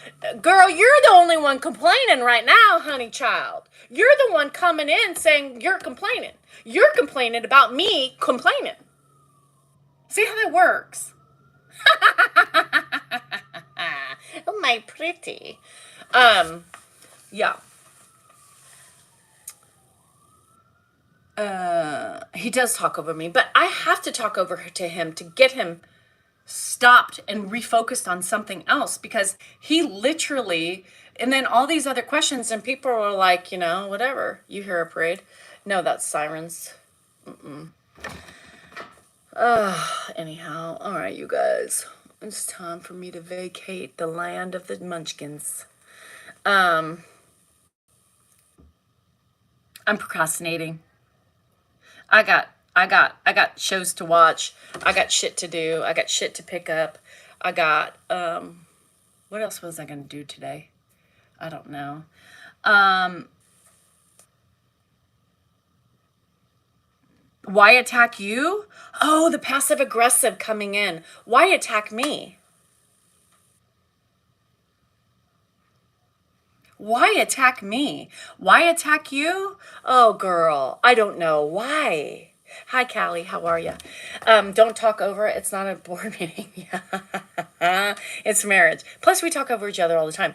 girl, you're the only one complaining right now, honey child. You're the one coming in saying you're complaining. You're complaining about me complaining. See how that works? Oh, my pretty. Yeah. He does talk over me, but I have to talk over to him to get him stopped and refocused on something else, because he literally, and then all these other questions, and people are like, whatever. You hear a parade? No, that's sirens. Anyhow, all right, you guys. It's time for me to vacate the land of the munchkins. I'm procrastinating. I got shows to watch. I got shit to do. I got shit to pick up. I got what else was I gonna do today? I don't know. Why attack you? Oh, the passive aggressive coming in. Why attack me? Why attack me? Why attack you? Oh, girl, I don't know. Why? Hi, Callie. How are you? Don't talk over it. It's not a board meeting. It's marriage. Plus, we talk over each other all the time.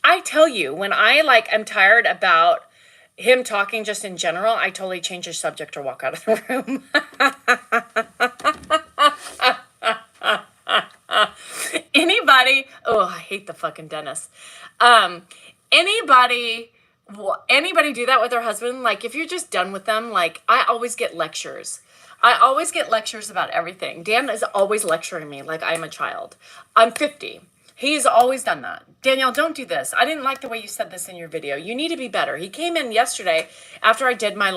I tell you, when I am tired about him talking just in general, I totally change the subject or walk out of the room. Anybody? Oh, I hate the fucking dentist. Anybody do that with their husband? Like, if you're just done with them, I always get lectures. I always get lectures about everything. Dan is always lecturing me like I'm a child. I'm 50. He's always done that. Danielle, don't do this. I didn't like the way you said this in your video. You need to be better. He came in yesterday after I did my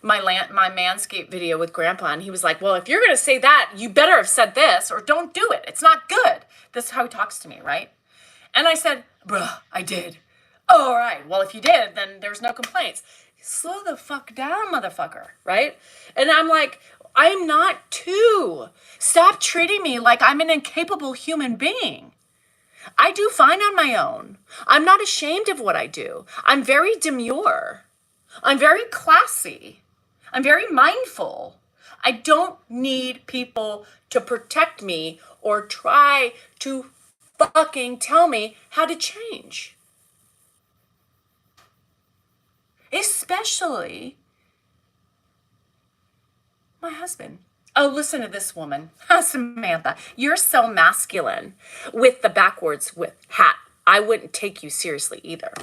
Manscaped video with Grandpa, and he was like, well, if you're going to say that, you better have said this or don't do it. It's not good. This is how he talks to me, right? And I said, bruh, I did. Oh, all right. Well, if you did, then there's no complaints. Slow the fuck down, motherfucker, right? And I'm like, I'm not two. Stop treating me like I'm an incapable human being. I do fine on my own. I'm not ashamed of what I do. I'm very demure. I'm very classy. I'm very mindful. I don't need people to protect me or try to fucking tell me how to change. Especially my husband. Oh, listen to this woman. Samantha, you're so masculine with the backwards with hat. I wouldn't take you seriously either.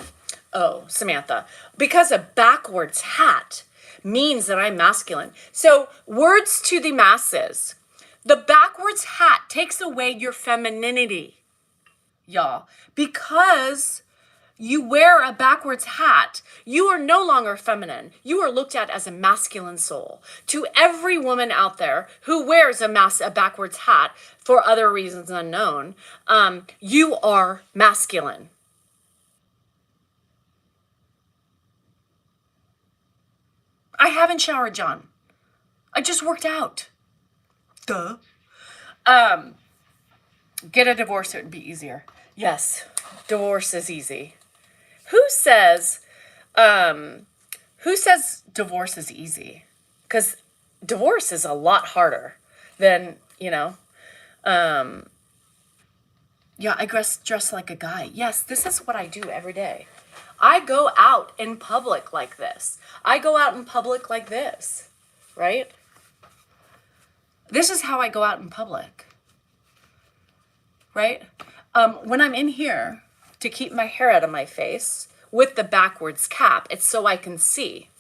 Oh, Samantha, because a backwards hat means that I'm masculine. So, words to the masses. The backwards hat takes away your femininity, y'all, because you wear a backwards hat, you are no longer feminine. You are looked at as a masculine soul. To every woman out there who wears a backwards hat for other reasons unknown, you are masculine. I haven't showered, John. I just worked out. Duh. Get a divorce, it would be easier. Yes, divorce is easy. Who says divorce is easy? Because divorce is a lot harder than, yeah, I dress like a guy. Yes, this is what I do every day. I go out in public like this. I go out in public like this, right? This is how I go out in public, right? When I'm in here, to keep my hair out of my face with the backwards cap, it's so I can see.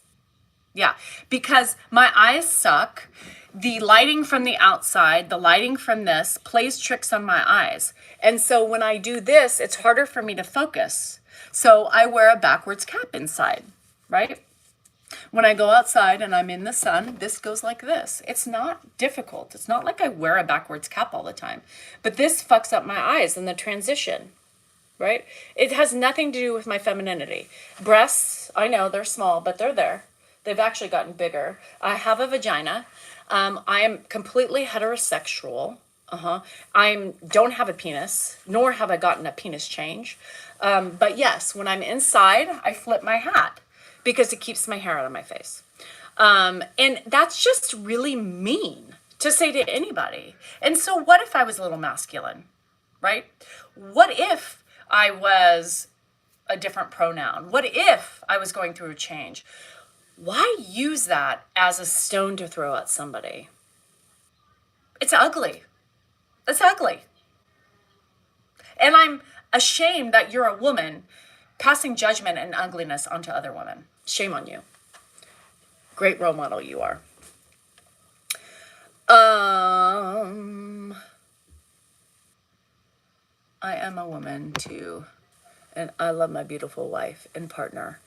Yeah, because my eyes suck. The lighting from the outside, the lighting from this plays tricks on my eyes. And so when I do this, it's harder for me to focus. So I wear a backwards cap inside, right? When I go outside and I'm in the sun, this goes like this. It's not difficult. It's not like I wear a backwards cap all the time. But this fucks up my eyes in the transition. Right? It has nothing to do with my femininity. Breasts, I know they're small, but they're there. They've actually gotten bigger. I have a vagina. I am completely heterosexual. I don't have a penis, nor have I gotten a penis change. But yes, when I'm inside, I flip my hat because it keeps my hair out of my face. And that's just really mean to say to anybody. And so what if I was a little masculine, right? What if I was a different pronoun? What if I was going through a change? Why use that as a stone to throw at somebody? It's ugly. It's ugly. And I'm ashamed that you're a woman passing judgment and ugliness onto other women. Shame on you. Great role model you are. I am a woman too, and I love my beautiful wife and partner.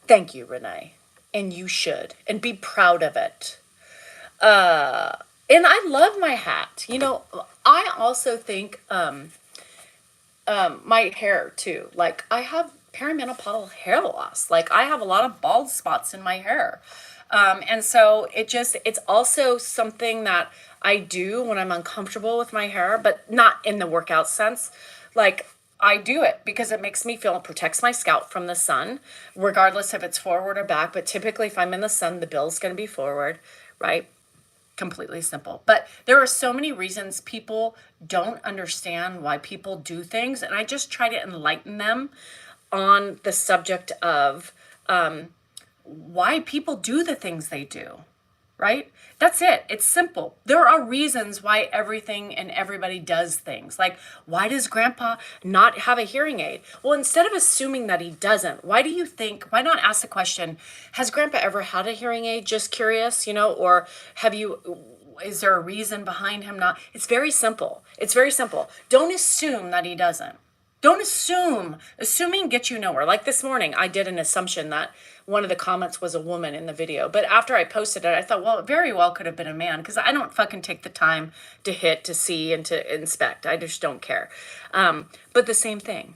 Thank you, Renee. And you should, and be proud of it. And I love my hat. You know, I also think my hair too. Like I have perimenopausal hair loss. Like I have a lot of bald spots in my hair. And so it's also something that I do when I'm uncomfortable with my hair, but not in the workout sense. Like I do it because it makes me feel, it protects my scalp from the sun, regardless if it's forward or back. But typically if I'm in the sun, the bill's going to be forward, right? Completely simple. But there are so many reasons people don't understand why people do things. And I just try to enlighten them on the subject of why people do the things they do, right? That's it. It's simple. There are reasons why everything and everybody does things. Like, why does grandpa not have a hearing aid? Well, instead of assuming that he doesn't, why not ask the question, has grandpa ever had a hearing aid? Just curious, or is there a reason behind him not? It's very simple. It's very simple. Don't assume that he doesn't. Don't assume. Assuming gets you nowhere. Like this morning, I did an assumption that one of the comments was a woman in the video. But after I posted it, I thought, well, it very well could have been a man because I don't fucking take the time to hit, to see, and to inspect. I just don't care. But the same thing.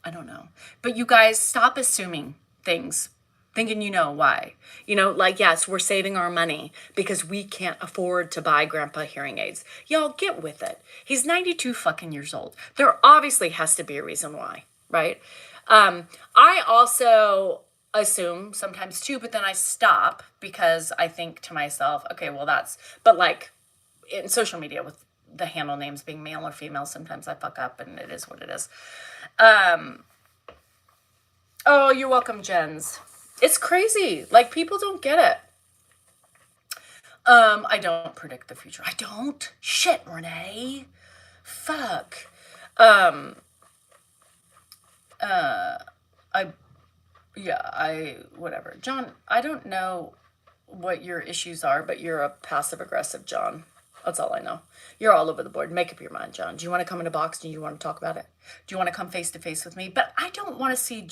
I don't know. But you guys, stop assuming things. Thinking you know why. Yes, we're saving our money because we can't afford to buy grandpa hearing aids. Y'all get with it. He's 92 fucking years old. There obviously has to be a reason why, right? I also assume sometimes too, but then I stop because I think to myself, okay, well but like in social media with the handle names being male or female, sometimes I fuck up and it is what it is. Oh, you're welcome, Jens. It's crazy. Like, people don't get it. I don't predict the future. I don't. Shit, Renee. Fuck. Whatever. John, I don't know what your issues are, but you're a passive-aggressive John. That's all I know. You're all over the board. Make up your mind, John. Do you want to come in a box? Do you want to talk about it? Do you want to come face-to-face with me? But I don't want to see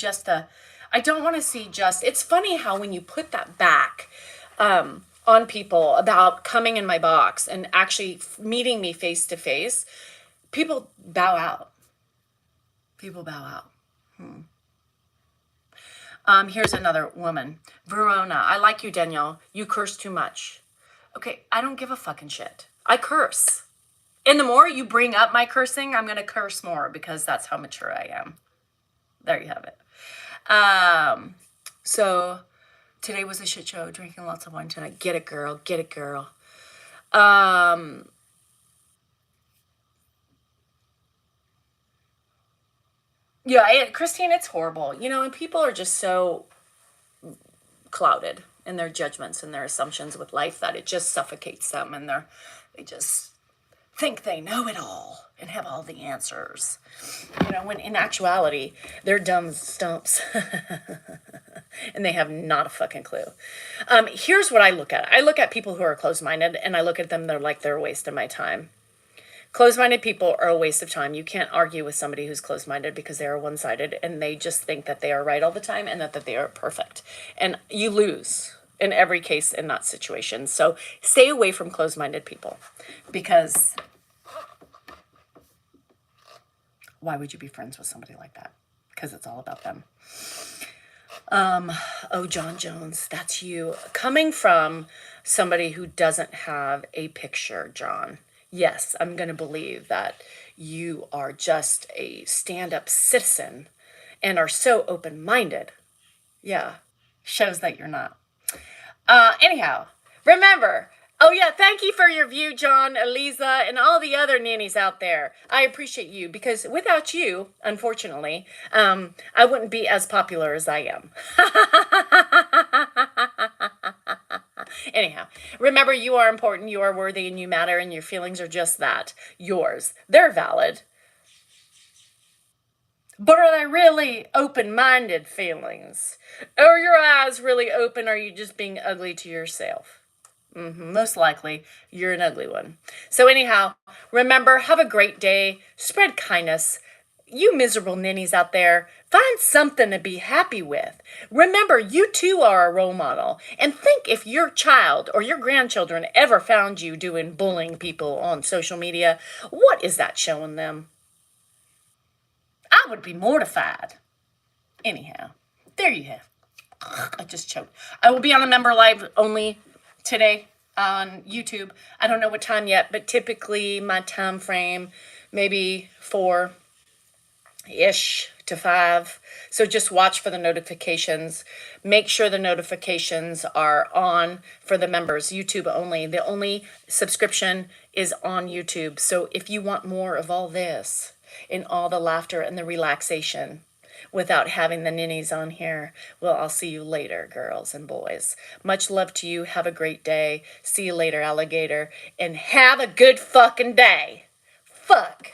it's funny how when you put that back on people about coming in my box and actually meeting me face to face, people bow out. Here's another woman. Verona, I like you, Danielle. You curse too much. Okay, I don't give a fucking shit. I curse. And the more you bring up my cursing, I'm going to curse more because that's how mature I am. There you have it. So today was a shit show, drinking lots of wine tonight. Get it, girl. Get it, girl. Christine, it's horrible. And people are just so clouded in their judgments and their assumptions with life that it just suffocates them and they just think they know it all and have all the answers. When in actuality, they're dumb stumps. And they have not a fucking clue. Here's what I look at. I look at people who are closed-minded, and I look at them, they're a waste of my time. Closed-minded people are a waste of time. You can't argue with somebody who's closed-minded because they are one-sided, and they just think that they are right all the time and that they are perfect. And you lose in every case in that situation. So stay away from closed-minded people because why would you be friends with somebody like that? Because it's all about them. John Jones, that's you. Coming from somebody who doesn't have a picture, John. Yes, I'm going to believe that you are just a stand-up citizen and are so open-minded. Yeah, shows that you're not. Anyhow, remember. Oh yeah, thank you for your view, John, Eliza, and all the other nannies out there. I appreciate you because without you, unfortunately, I wouldn't be as popular as I am. Anyhow, remember you are important, you are worthy, and you matter, and your feelings are just that, yours. They're valid. But are they really open minded feelings? Are your eyes really open? Or are you just being ugly to yourself? Most likely, you're an ugly one. So, anyhow, remember, have a great day. Spread kindness. You miserable ninnies out there, find something to be happy with. Remember, you too are a role model. And think if your child or your grandchildren ever found you doing bullying people on social media, what is that showing them? I would be mortified. Anyhow, there you have. I just choked. I will be on a member live only today on YouTube. I don't know what time yet, but typically my time frame maybe 4-ish to 5. So just watch for the notifications. Make sure the notifications are on for the members, YouTube only. The only subscription is on YouTube. So if you want more of all this and all the laughter and the relaxation, without having the ninnies on here. Well, I'll see you later, girls and boys. Much love to you. Have a great day. See you later, alligator. And have a good fucking day. Fuck.